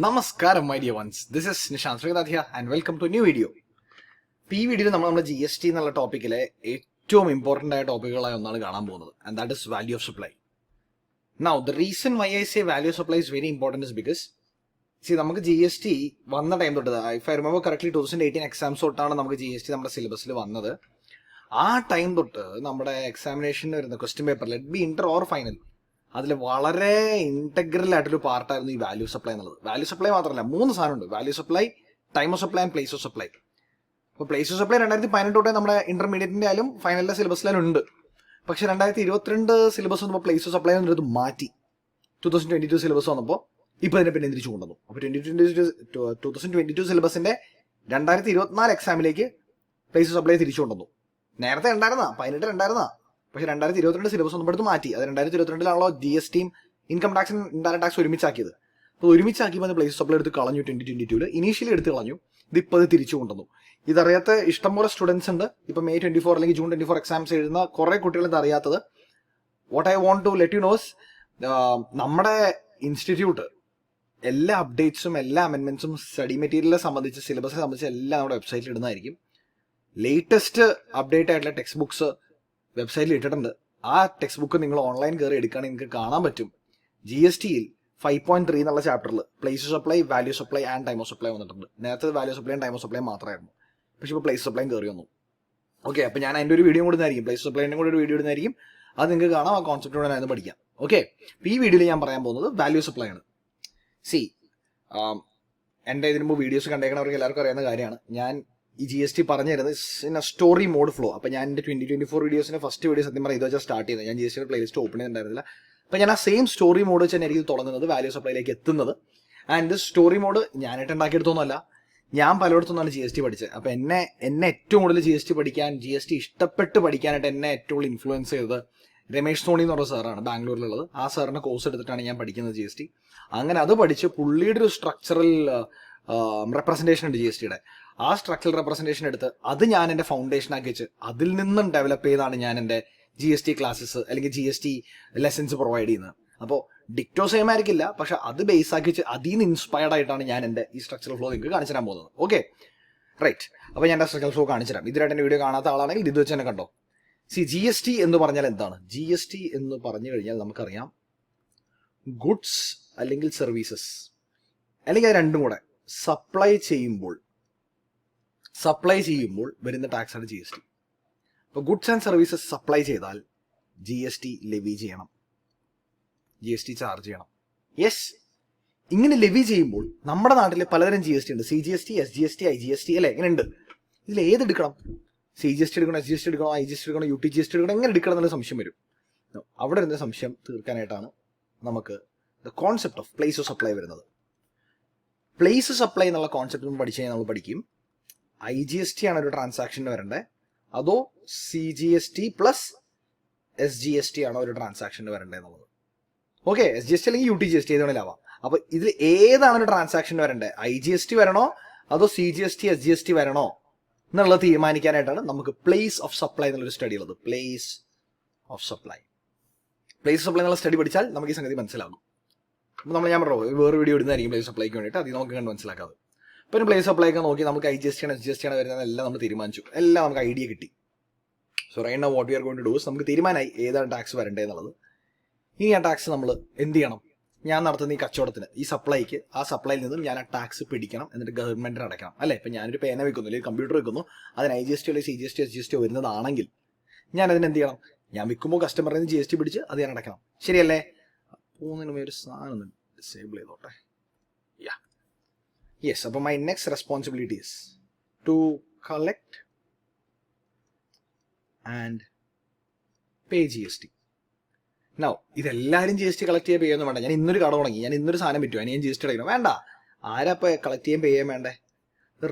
നമസ്കാരം my dear ones, this is Nishanth Sreenath here and welcome to new video. ഈ വീഡിയോയിൽ നമ്മുടെ GST എന്നുള്ള ടോപ്പിക്കിലെ ഏറ്റവും ഇമ്പോർട്ടൻ്റ് ആയ ടോപ്പിക്കുകളായ ഒന്നാണ് കാണാൻ പോകുന്നത്, and that is value of supply. Now the reason why I say value of supply is very important is because നമുക്ക് GST വന്ന ടൈം തൊട്ട്, if I remember correctly 2018 exams തൊട്ടാണ് നമുക്ക് GST നമ്മുടെ സിലബസിൽ വന്നത്. ആ ടൈം തൊട്ട് നമ്മുടെ എക്സാമിനേഷന് വരുന്ന question paper, let be Inter or final, അതിൽ വളരെ ഇന്റഗ്രൽ ആയിട്ടൊരു പാർട്ടായിരുന്നു ഈ വാല്യൂ സപ്ലൈ എന്നുള്ളത്. വാല്യൂ സപ്ലൈ മാത്രമല്ല, 3 സാധനമുണ്ട്: value supply, time of supply and place of supply. അപ്പോൾ പ്ലേസ് ഓഫ് സപ്ലൈ 2018 തൊട്ടേ നമ്മുടെ ഇന്റർമീഡിയറ്റിന്റെ ആയാലും ഫൈനലിന്റെ സിലബസിലും ഉണ്ട്. പക്ഷെ 2022 സിലബസ് വന്നപ്പോൾ പ്ലേസ് ഓഫ് സപ്ലൈ എന്നത് മാറ്റി. 2022 സിലബസ് വന്നപ്പോൾ ഇപ്പൊ ഇതിനെ പിന്നെ തിരിച്ചു കൊണ്ടുവന്നു. അപ്പോൾ 2022 സിലബസിന്റെ 2024 എക്സാമിലേക്ക് പ്ലേസ് ഓഫ് സപ്ലൈ തിരിച്ചു കൊണ്ടുവന്നു. നേരത്തെ ഉണ്ടായിരുന്ന 18 ഉണ്ടായിരുന്ന, പക്ഷെ 2022 സിലബസ് ഒന്നും എടുത്ത് മാറ്റി. അത് 2022 GSTയും ഇൻകം ടാക്സും ഇൻഡയറക്ട് ടാക്സ് ഒരുമിച്ചാക്കിയത്. അപ്പോൾ ഒരുമിച്ചാക്കിയപ്പോൾ പ്ലേസ് സപ്ലൈ എടുത്ത് കളഞ്ഞു. 2022 ഇനീഷ്യലി എടുത്ത് കളഞ്ഞു. ഇതിപ്പോൾ അത് തിരിച്ചു കൊണ്ടുവന്നു. ഇതറിയാത്ത ഇഷ്ടംപോലെ സ്റ്റുഡൻസ് ഉണ്ട്. ഇപ്പൊ May 24 അല്ലെങ്കിൽ June 24 എക്സാംസ് എഴുതുന്ന കുറെ കുട്ടികൾ ഇത് അറിയാത്തത്. What I want to let you knows, നമ്മുടെ ഇൻസ്റ്റിറ്റ്യൂട്ട് എല്ലാ അപ്ഡേറ്റ്സും എല്ലാ അമെന്റ്മെന്റ്സും സ്റ്റഡി മെറ്റീരിയലിനെ സംബന്ധിച്ച്, സിലബസിനെ സംബന്ധിച്ച് എല്ലാം നമ്മുടെ വെബ്സൈറ്റിൽ ഇടുന്നതായിരിക്കും. ലേറ്റസ്റ്റ് അപ്ഡേറ്റ് ആയിട്ടുള്ള ടെക്സ്റ്റ് ബുക്സ് വെബ്സൈറ്റിൽ ഇട്ടിട്ടുണ്ട്. ആ ടെക്സ്റ്റ് ബുക്ക് നിങ്ങൾ ഓൺലൈൻ കയറി എടുക്കുകയാണെങ്കിൽ നിങ്ങൾക്ക് കാണാൻ പറ്റും. GSTയിൽ 5.3 എന്നുള്ള ചാപ്റ്ററിൽ place of supply, value supply and time of supply വന്നിട്ടുണ്ട്. നേരത്തെ value supply and time of supply മാത്രമായിരുന്നു. പക്ഷെ ഇപ്പോൾ പ്ലേസ് സപ്ലൈയും കയറി വന്നു. ഓക്കെ, അപ്പോൾ ഞാൻ അതിൻ്റെ ഒരു വീഡിയോ കൊടുത്തായിരിക്കും, പ്ലേസ് സപ്ലൈൻ്റെ കൂടെ ഒരു വീഡിയോ ഇടുന്നതായിരിക്കും. അത് നിങ്ങൾക്ക് കാണാം, ആ കോൺസെപ്റ്റോടെ ഞാൻ പഠിക്കാം. ഓക്കെ, ഈ വീഡിയോയിൽ ഞാൻ പറയാൻ പോകുന്നത് വാല്യൂ സപ്ലൈ ആണ്. എൻ്റെ ഇതിന് മുമ്പ് വീഡിയോസ് കണ്ടേക്കണവർക്ക് എല്ലാവർക്കും അറിയാവുന്ന കാര്യമാണ്. ഞാൻ ഈ GST പറഞ്ഞു തരുന്നത് in a story mode flow. അപ്പോൾ ഞാൻ എൻ്റെ 2024 വീഡിയോസിൻ്റെ ഫസ്റ്റ് വീഡിയോ സത്യം പറഞ്ഞാൽ ഇത് വെച്ചാൽ സ്റ്റാർട്ട് ചെയ്തത്. ഞാൻ GST പ്ലേലിസ്റ്റ് ഓപ്പൺ ചെയ്തിട്ടുണ്ടായിരുന്നില്ല. അപ്പോൾ ഞാൻ ആ സെയിം സ്റ്റോറി മോഡ് വെച്ച് തന്നെ എനിക്ക് തുടങ്ങുന്നത്, വാല്യൂ സപ്ലൈയിലേക്ക് എത്തുന്നത്. ആൻഡ് ദിസ് സ്റ്റോറി മോഡ് ഞാനായിട്ട് ഉണ്ടാക്കിയെടുത്തൊന്നുമല്ല, ഞാൻ പലയിടത്തുനിന്നാണ് GST പഠിച്ചത്. അപ്പോൾ എന്നെ ഏറ്റവും കൂടുതൽ GST പഠിക്കാൻ, GST ഇഷ്ടപ്പെട്ട് പഠിക്കാനായിട്ട് എന്നെ ഏറ്റവും കൂടുതൽ ഇൻഫ്ലുവൻസ് ചെയ്തത് രമേഷ് സോണി എന്ന് പറഞ്ഞ സാറാണ്, ബാംഗ്ലൂരിലുള്ളത്. ആ സാറിൻ്റെ കോഴ്സ് എടുത്തിട്ടാണ് ഞാൻ പഠിക്കുന്നത് GST. അങ്ങനെ അത് പഠിച്ച് പുള്ളിയുടെ ഒരു സ്ട്രക്ചറൽ റെപ്രസെൻറ്റേഷൻ ഉണ്ട് GSTയുടെ. ആ സ്ട്രക്ചറൽ റെപ്രസെൻറ്റേഷൻ എടുത്ത് അത് ഞാൻ എൻ്റെ ഫൗണ്ടേഷനാക്കി വെച്ച് അതിൽ നിന്നും ഡെവലപ്പ് ചെയ്താണ് ഞാൻ എൻ്റെ GST ക്ലാസ്സസ് അല്ലെങ്കിൽ GST ലെസൺസ് പ്രൊവൈഡ് ചെയ്യുന്നത്. അപ്പോൾ ഡിക്റ്റോ സെയിം ആയിരിക്കില്ല, പക്ഷെ അത് ബേസ് ആക്കി വെച്ച് അതിൽ നിന്ന് ഇൻസ്പയർഡ് ആയിട്ടാണ് ഞാൻ എൻ്റെ ഈ സ്ട്രക്ചറൽ ഫ്ലോ നിങ്ങൾക്ക് കാണിച്ചു തരാൻ പോകുന്നത്. Okay, right. അപ്പോൾ ഞാൻ എൻ്റെ സ്ട്രക്ചറൽ ഫ്ലോ കാണിച്ചു തരാം. ഇതിലായിട്ട് എൻ്റെ വീഡിയോ കാണാത്ത ആളാണെങ്കിൽ ഇത് വെച്ച് തന്നെ കണ്ടോ. GST എന്ന് പറഞ്ഞാൽ എന്താണ്? GST എന്ന് പറഞ്ഞു കഴിഞ്ഞാൽ നമുക്കറിയാം, ഗുഡ്സ് അല്ലെങ്കിൽ സർവീസസ്, അല്ലെങ്കിൽ അത് രണ്ടും കൂടെ സപ്ലൈ ചെയ്യുമ്പോൾ വരുന്ന ടാക്സാണ് GST. അപ്പോൾ ഗുഡ്സ് ആൻഡ് സർവീസസ് സപ്ലൈ ചെയ്താൽ GST ലെവി ചെയ്യണം, GST ചാർജ് ചെയ്യണം. യെസ്, ഇങ്ങനെ ലെവി ചെയ്യുമ്പോൾ നമ്മുടെ നാട്ടിൽ പലതരം GST ഉണ്ട്. CGST, SGST, IGST അല്ലേ, ഇങ്ങനെ ഉണ്ട്. ഇതിൽ ഏതെടുക്കണം? CGST എടുക്കണോ, SGST എടുക്കണോ, IGST എടുക്കണോ, UTGST എടുക്കണോ, എങ്ങനെ എടുക്കണം എന്നുള്ള സംശയം വരും. അവിടെ ഇരുന്ന സംശയം തീർക്കാനായിട്ടാണ് നമുക്ക് the concept of place of supply വരുന്നത്. പ്ലേസ് ഓഫ് സപ്ലൈ എന്നുള്ള കോൺസെപ്റ്റ് പഠിച്ചു കഴിഞ്ഞാൽ നമ്മൾ പഠിക്കും, IGST ആണ് ഒരു ട്രാൻസാക്ഷന് വരേണ്ടത്, അതോ CGST പ്ലസ് SGST ആണോ ഒരു ട്രാൻസാക്ഷന് വരേണ്ടത് എന്നുള്ളത്. ഓക്കെ, SGST അല്ലെങ്കിൽ UTGST ഏത് വേണേലാവാം. അപ്പോൾ ഇതിൽ ഏതാണ് ഒരു ട്രാൻസാക്ഷന് വരേണ്ടത്? IGST വരണോ അതോ CGST, SGST വരണോ എന്നുള്ളത് തീരുമാനിക്കാനായിട്ടാണ് നമുക്ക് പ്ലേസ് ഓഫ് സപ്ലൈ എന്നുള്ളൊരു സ്റ്റഡി ഉള്ളത്. പ്ലേസ് ഓഫ് സപ്ലൈ എന്നുള്ള സ്റ്റഡി പഠിച്ചാൽ നമുക്ക് ഈ സംഗതി മനസ്സിലാകും. അപ്പോൾ ഞാൻ പറഞ്ഞു വേറെ വീഡിയോ ഇടുന്നതായിരിക്കും പ്ലേസ് സപ്ലൈക്ക് വേണ്ടിയിട്ട്, അത് നമുക്ക് കണ്ട് മനസ്സിലാക്കാതെ. പിന്നെ പ്ലേസ് സപ്ലൈ ഒക്കെ നോക്കി നമുക്ക് IGST ആണ്, SGST ആണ് വരുന്നതെല്ലാം നമ്മൾ തീരുമാനിച്ചു, എല്ലാം നമുക്ക് ഐഡിയ കിട്ടി. So right now what we are going to do, നമുക്ക് തീരുമാനമായി ഏതാണ് ടാക്സ് വരേണ്ടത് എന്നുള്ളത്. ഇനി ആ ടാക്സ് നമ്മൾ എന്ത് ചെയ്യണം? ഞാൻ നടത്തുന്ന ഈ കച്ചവടത്തിന്, ഈ സപ്ലൈക്ക്, ആ സപ്ലൈയിൽ നിന്നും ഞാൻ ആ ടാക്സ് പിടിക്കണം, എന്നിട്ട് ഗവൺമെന്റിന് അടയ്ക്കണം അല്ലേ. ഇപ്പം ഞാനൊരു പേന വെക്കുന്നു അല്ലെങ്കിൽ കമ്പ്യൂട്ടർ വെക്കുന്നു, അതിന് IGST അല്ലെങ്കിൽ CGST, SGST വരുന്നതാണെങ്കിൽ ഞാൻ അതിന് എന്ത് ചെയ്യണം? ഞാൻ വിൽക്കുമ്പോൾ കസ്റ്റമറിൽ നിന്ന് GST പിടിച്ച് അത് ഞാൻ അടയ്ക്കണം. ശരിയല്ലേ? പോകുന്നതിന് ഒരു സാധനം ഡിസേബിൾ ചെയ്തോട്ടെ. യെസ്, അപ്പോൾ my next responsibility is to collect and pay GST. Now ഇതെല്ലാവരും GST കളക്ട് ചെയ്യാൻ പേയൊന്നും വേണ്ട. ഞാൻ ഇന്നൊരു കട തുടങ്ങി, ഞാൻ ഇന്നൊരു സാധനം പറ്റുമോ, അതിന് ഞാൻ GST അടയ്ക്കണം? വേണ്ട. ആരാ ഇപ്പോൾ കളക്ട് ചെയ്യാൻ പേ ചെയ്യാൻ വേണ്ടേ?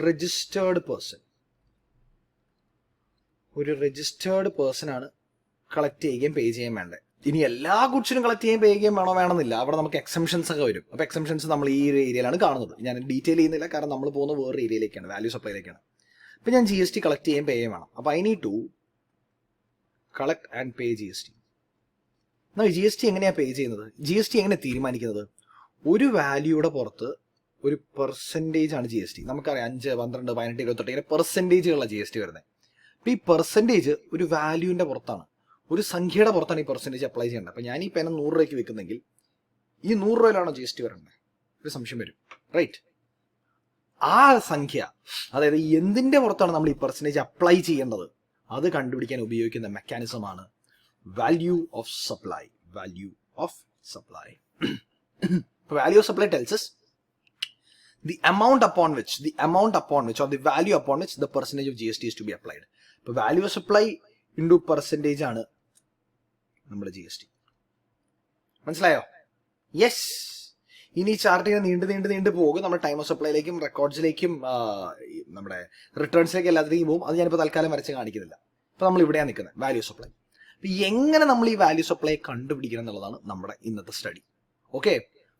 Registered person. ഒരു രജിസ്റ്റേർഡ് പേഴ്സൺ ആണ് കളക്ട് ചെയ്യുകയും പേ ചെയ്യാൻ വേണ്ടേ. ഇനി എല്ലാ ഗുഡ്സിനും കളക്ട് ചെയ്യാൻ പേ ചെയ്യുകയും വേണമെന്നില്ല. അവിടെ നമുക്ക് എക്സംഷൻസ് ഒക്കെ വരും. അപ്പോൾ എക്സംഷൻസ് നമ്മൾ ഈ ഒരു ഏരിയയിലാണ് കാണുന്നത്. ഞാൻ ഡീറ്റെയിൽ ചെയ്യുന്നില്ല, കാരണം നമ്മൾ പോകുന്ന വേറൊരു ഏരിയയിലേക്കാണ്, വാല്യൂ സപ്ലൈയിലേക്കാണ്. അപ്പോൾ ഞാൻ GST കളക്ട് ചെയ്യാൻ പേ ചെയ്യാൻ വേണം. അപ്പോൾ I need to collect and pay GST. GST എങ്ങനെയാണ് പേ ചെയ്യുന്നത്? GST എങ്ങനെ തീരുമാനിക്കുന്നത്? ഒരു വാല്യൂയുടെ പുറത്ത് ഒരു പെർസെൻറ്റേജ് ആണ് ജി എസ് ടി. നമുക്കറിയാം 5, 12, 18, 28 ഇങ്ങനെ പെർസെൻറ്റേജുള്ള ജി എസ് ടി വരുന്നത്. അപ്പോൾ ഈ പെർസെൻറ്റേജ് ഒരു വാല്യൂവിൻ്റെ പുറത്താണ്, ഒരു സംഖ്യയുടെ പുറത്താണ് ഈ പെർസെൻറ്റേജ് അപ്ലൈ ചെയ്യേണ്ടത്. അപ്പോൾ ഞാൻ ഈ പേന 100 രൂപയ്ക്ക് വെക്കുന്നെങ്കിൽ ഈ 100 രൂപയിലാണോ ജി എസ് ടി വരേണ്ടത്? ഒരു സംശയം വരും, റൈറ്റ്? ആ സംഖ്യ, അതായത് എന്തിൻ്റെ പുറത്താണ് നമ്മൾ ഈ പെർസെൻറ്റേജ് അപ്ലൈ ചെയ്യേണ്ടത്, അത് കണ്ടുപിടിക്കാൻ ഉപയോഗിക്കുന്ന മെക്കാനിസമാണ് value of supply. Value of supply. Value of supply tells us the amount upon which or the value upon which the percentage of GST is to be applied. ഇപ്പോൾ value of supply into percentage ആണ് നമ്മുടെ G S T. മനസ്സിലായോ? Yes. ഇനി chart ഇങ്ങനെ നീണ്ട് പോകും. നമ്മൾ time of സപ്ലൈയിലേക്കും റെക്കോർഡ്സിലേക്കും നമ്മുടെ റിട്ടേൺസിലേക്കും എല്ലാത്തിലേക്കും പോകും. അത് ഞാനിപ്പോൾ തൽക്കാലം വരച്ച് കാണിക്കുന്നില്ല. ഇപ്പോൾ നമ്മൾ ഇവിടെയാണ് നിൽക്കുന്നത്, വാല്യൂ ഓഫ് സപ്ലൈ. അപ്പോൾ എങ്ങനെ നമ്മൾ ഈ വാല്യൂ സപ്ലൈ കണ്ടുപിടിക്കണം എന്നുള്ളതാണ് നമ്മുടെ ഇന്നത്തെ സ്റ്റഡി. ഓക്കെ,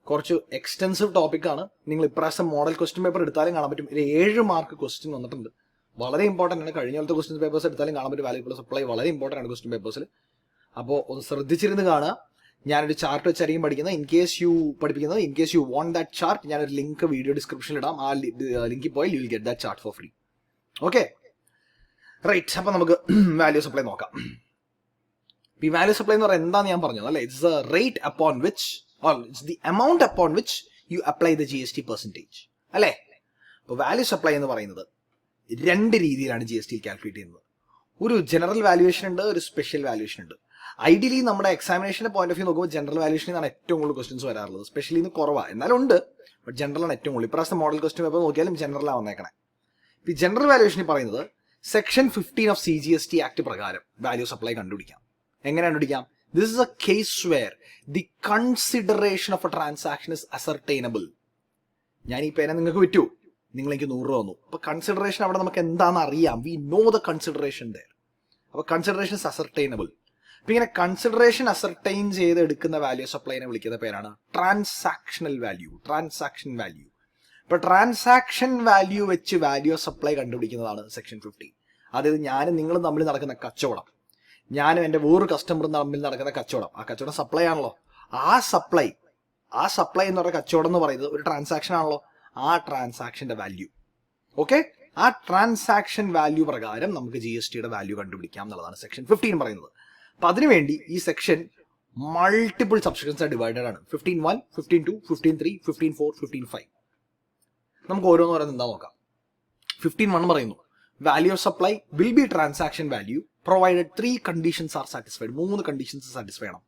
കുറച്ച് എക്സ്റ്റെൻസീവ് ടോപ്പിക്കാണ്. നിങ്ങൾ ഇപ്രാവശ്യം മോഡൽ ക്വസ്റ്റ്യൻ പേപ്പർ എടുത്താലും കാണാൻ പറ്റും. 7 മാർക്ക് ക്വസ്റ്റ്യൻ വന്നിട്ടുണ്ട്. വളരെ ഇമ്പോർട്ടൻ്റ് ആണ്. കഴിഞ്ഞ പോലത്തെ ക്വസ്റ്റ്യൻ പേപ്പേഴ്സ് എടുത്താലും കാണാൻ പറ്റും. വാല്യൂ ഓഫ് സപ്ലൈ വളരെ ഇമ്പോർട്ടൻ്റ് ആണ് ക്വസ്റ്റ്യൻ പേപ്പേഴ്സിൽ. അപ്പോൾ ഒന്ന് ശ്രദ്ധിച്ചിരുന്ന് കാണുക. ഞാനൊരു ചാർട്ട് വെച്ചായിരിക്കും പഠിക്കുന്നത്. In case you want that chart, ഞാനൊരു ലിങ്ക് വീഡിയോ ഡിസ്ക്രിപ്ഷനിൽ ഇടാം. ആ ലിങ്കിൽ പോയാൽ you will get that chart for free. Okay, right. അപ്പോൾ നമുക്ക് വാല്യൂ സപ്ലൈ നോക്കാം. ഈ വാല്യൂ സപ്ലൈ എന്ന് പറയുന്നത് എന്താണെന്ന് ഞാൻ പറഞ്ഞു അല്ലേ? It's the rate upon which or it's the amount upon which you apply the GST percentage. അല്ലേ? അപ്പോൾ വാല്യൂ സപ്ലൈ എന്ന് പറയുന്നത് 2 രീതിയിലാണ് ജി എസ് ടി കാൽക്കുലേറ്റ് ചെയ്യുന്നത്. ഒരു ജനറൽ വാല്യുവേഷൻ ഉണ്ട്, ഒരു സ്പെഷ്യൽ വാല്യുവേഷൻ ഉണ്ട്. ഐഡിയലി നമ്മുടെ എക്സാമിനേഷൻ്റെ പോയിന്റ് ഓഫ് വ്യൂ നോക്കുമ്പോൾ ജനറൽ വാല്യുവേഷനിൽ നിന്നാണ് ഏറ്റവും കൂടുതൽ ക്വസ്റ്റ്യൻസ് വരാറുള്ളത്. സ്പെഷ്യലി നിന്ന് കുറവാണ്, എന്നാലും ഉണ്ട്. ബട്ട് ജനറലാണ് ഏറ്റവും കൂടുതൽ. ഇപ്രാവശ്യം മോഡൽ ക്വസ്റ്റ്യൻ പേപ്പർ നോക്കിയാലും ജനറലാണ് വന്നേക്കണേ. ഈ ജനറൽ വാല്യുവേഷനിൽ പറയുന്നത് സെക്ഷൻ 15 ഓഫ് CGST ആക്ട് പ്രകാരം വാല്യൂ സപ്ലൈ കണ്ടുപിടിക്കാം. എങ്ങനെ കണ്ടുപിടിക്കാം? This is a case where the consideration of a transaction is ascertainable. ഞാൻ ഈ പേന നിങ്ങൾക്ക് വിറ്റു, നിങ്ങൾ എനിക്ക് 100 രൂപ തന്നു. അപ്പോൾ കൺസിഡറേഷൻ അവിടെ നമുക്ക് എന്താണെന്ന് അറിയാം. We know the consideration there. അപ്പോൾ കൺസിഡറേഷൻ ഇസ് അസർട്ടൈനബിൾ. അപ്പോൾ ഇങ്ങനെ കൺസിഡറേഷൻ അസർട്ടൈൻ ചെയ്ത് എടുക്കുന്ന വാല്യൂ സപ്ലൈനെ വിളിക്കുന്ന പേരാണ് ട്രാൻസാക്ഷണൽ വാല്യൂ. Transaction value. ഇപ്പോൾ ട്രാൻസാക്ഷൻ വാല്യൂ വെച്ച് വാല്യൂ സപ്ലൈ കണ്ടുപിടിക്കുന്നതാണ് സെക്ഷൻ 15. അതായത് ഞാനും നിങ്ങളും തമ്മിൽ നടക്കുന്ന കച്ചവടം, ഞാനും എൻ്റെ വേറൊരു കസ്റ്റമറും തമ്മിൽ നടക്കുന്ന കച്ചവടം, ആ കച്ചവടം സപ്ലൈ ആണല്ലോ. ആ സപ്ലൈ എന്ന് പറയുന്ന കച്ചവടം എന്ന് പറയുന്നത് ഒരു ട്രാൻസാക്ഷൻ ആണല്ലോ. ആ ട്രാൻസാക്ഷൻ്റെ വാല്യൂ. ഓക്കെ, ആ ട്രാൻസാക്ഷൻ വാല്യൂ പ്രകാരം നമുക്ക് ജി എസ് ടിയുടെ വാല്യൂ കണ്ടുപിടിക്കാം എന്നുള്ളതാണ് സെക്ഷൻ 15 പറയുന്നത്. അപ്പം അതിനുവേണ്ടി ഈ സെക്ഷൻ മൾട്ടിപ്പിൾ സബ്സെക്ഷൻസ് ഡിവൈഡഡ് ആണ്. 15(1), 15(2), 15(3), 15(4), 15(5). നമുക്ക് ഓരോന്ന് പറയുന്നത് എന്താ നോക്കാം. 15(1) പറയുന്നു value of supply will be transaction value provided 3 conditions are satisfied. 3 conditions satisfy ചെയ്യണം.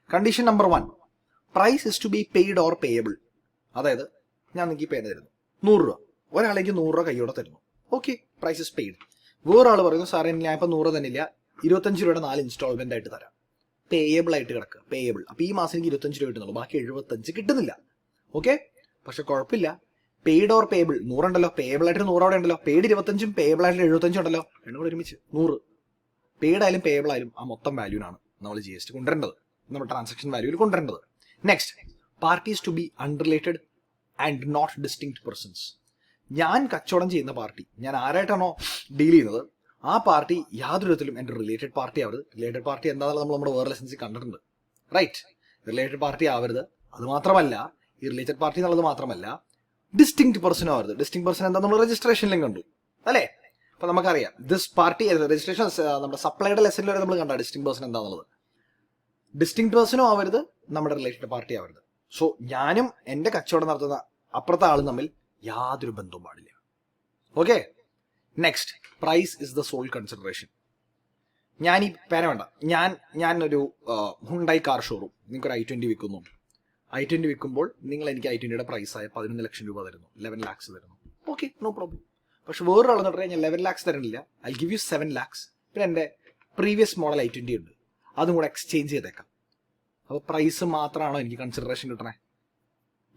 Condition number 1, price is to be paid or payable. അതായത് ഞാൻ നിങ്ങൾക്ക് ഈ പേന തരുന്നു 100 രൂപ, ഒരാളേക്ക് 100 രൂപ കൈയോടെ തരുന്നു. Okay, price is paid. വേറൊരാൾ പറയുന്നു സാറേ ഞാൻ ഇപ്പം 100 തന്നില്ല, 25 രൂപയുടെ 4 ഇൻസ്റ്റാൾമെന്റ് ആയിട്ട് തരാം. പേയബിൾ ആയിട്ട് കിടക്കുക, പേയബിൾ. അപ്പോൾ ഈ മാസം എനിക്ക് 25 രൂപ കിട്ടുന്നുള്ളൂ, ബാക്കി 75 കിട്ടുന്നില്ല. ഓക്കെ, പക്ഷെ കുഴപ്പമില്ല. പെയ്ഡ് ഓർ പേയബിൾ 100 ഉണ്ടല്ലോ, പേയബിൾ ആയിട്ട് 100 അവിടെ ഉണ്ടല്ലോ, പെയ്ഡ് 25ഉം പേയബിൾ ആയിട്ട് 75 ഉണ്ടല്ലോ, രണ്ടും കൂടെ ഒരുമിച്ച് 100. പെയ്ഡ് ആയാലും പേയബിൾ ആയാലും ആ മൊത്തം വാല്യൂനാണ് നമ്മൾ ജി എസ് ടി കൊണ്ടുവരേണ്ടത്, നമ്മുടെ ട്രാൻസാക്ഷൻ വാല്യൂവിൽ കൊണ്ടുവരേണ്ടത്. Next, parties to be unrelated and not distinct persons. ഞാൻ കച്ചവടം ചെയ്യുന്ന പാർട്ടി, ഞാൻ ആരായിട്ടാണോ ഡീൽ ചെയ്യുന്നത് ആ പാർട്ടി യാതൊരു വിധത്തിലും എൻ്റെ റിലേറ്റഡ് പാർട്ടി ആവരുത്. റിലേറ്റഡ് പാർട്ടി എന്താണെന്ന് നമ്മൾ നമ്മുടെ വേറെ ലെസൻസിൽ കണ്ടിട്ടുണ്ട്, റൈറ്റ്? റിലേറ്റഡ് പാർട്ടി ആവരുത്. അത് മാത്രമല്ല, ഈ റിലേറ്റഡ് പാർട്ടി എന്നുള്ളത് മാത്രമല്ല ഡിസ്റ്റിങ്ക്ട് പേഴ്സൺ ആവരുത്. ഡിസ്റ്റിങ്ക്ട് പേഴ്സൺ എന്താ നമ്മൾ രജിസ്ട്രേഷനിലും കണ്ടു അല്ലേ? അപ്പോൾ നമുക്കറിയാം ദിസ് പാർട്ടി രജിസ്ട്രേഷൻ നമ്മുടെ സപ്ലൈയുടെ ലെസനിൽ വരെ നമ്മൾ കണ്ട ഡിസ്റ്റിങ്ക്ട് പേഴ്സൺ എന്താണെന്നുള്ളത്. ഡിസ്റ്റിങ്ക്ട് പേഴ്സണും ആവരുത്, നമ്മുടെ റിലേറ്റഡ് പാർട്ടി ആവരുത്. സോ ഞാനും എൻ്റെ കച്ചവടം നടത്തുന്ന അപ്പുറത്തെ ആളും തമ്മിൽ യാതൊരു ബന്ധവും പാടില്ല. Okay, next, price is the sole consideration. ഞാൻ ഈ പേന വേണ്ട, ഞാനൊരു ഹുണ്ടായി കാർ ഷോറൂം നിങ്ങൾക്കൊരു i20 വിൽക്കുന്നു. i20 വിൽക്കുമ്പോൾ നിങ്ങൾ എനിക്ക് i20യുടെ പ്രൈസായ 11 ലക്ഷം രൂപ തരുന്നു, 11 lakhs തരുന്നു. Okay, no problem. പക്ഷെ വേറൊരാളെന്ന് പറഞ്ഞാൽ ഞാൻ 11 lakhs തരണില്ല, ഐ ഗിവ് യു 7 lakhs. പിന്നെ എൻ്റെ പ്രീവിയസ് മോഡൽ i20 ഉണ്ട്, അതും കൂടെ എക്സ്ചേഞ്ച് ചെയ്തേക്കാം. അപ്പോൾ പ്രൈസ് മാത്രമാണോ എനിക്ക് കൺസിഡറേഷൻ കിട്ടണേ?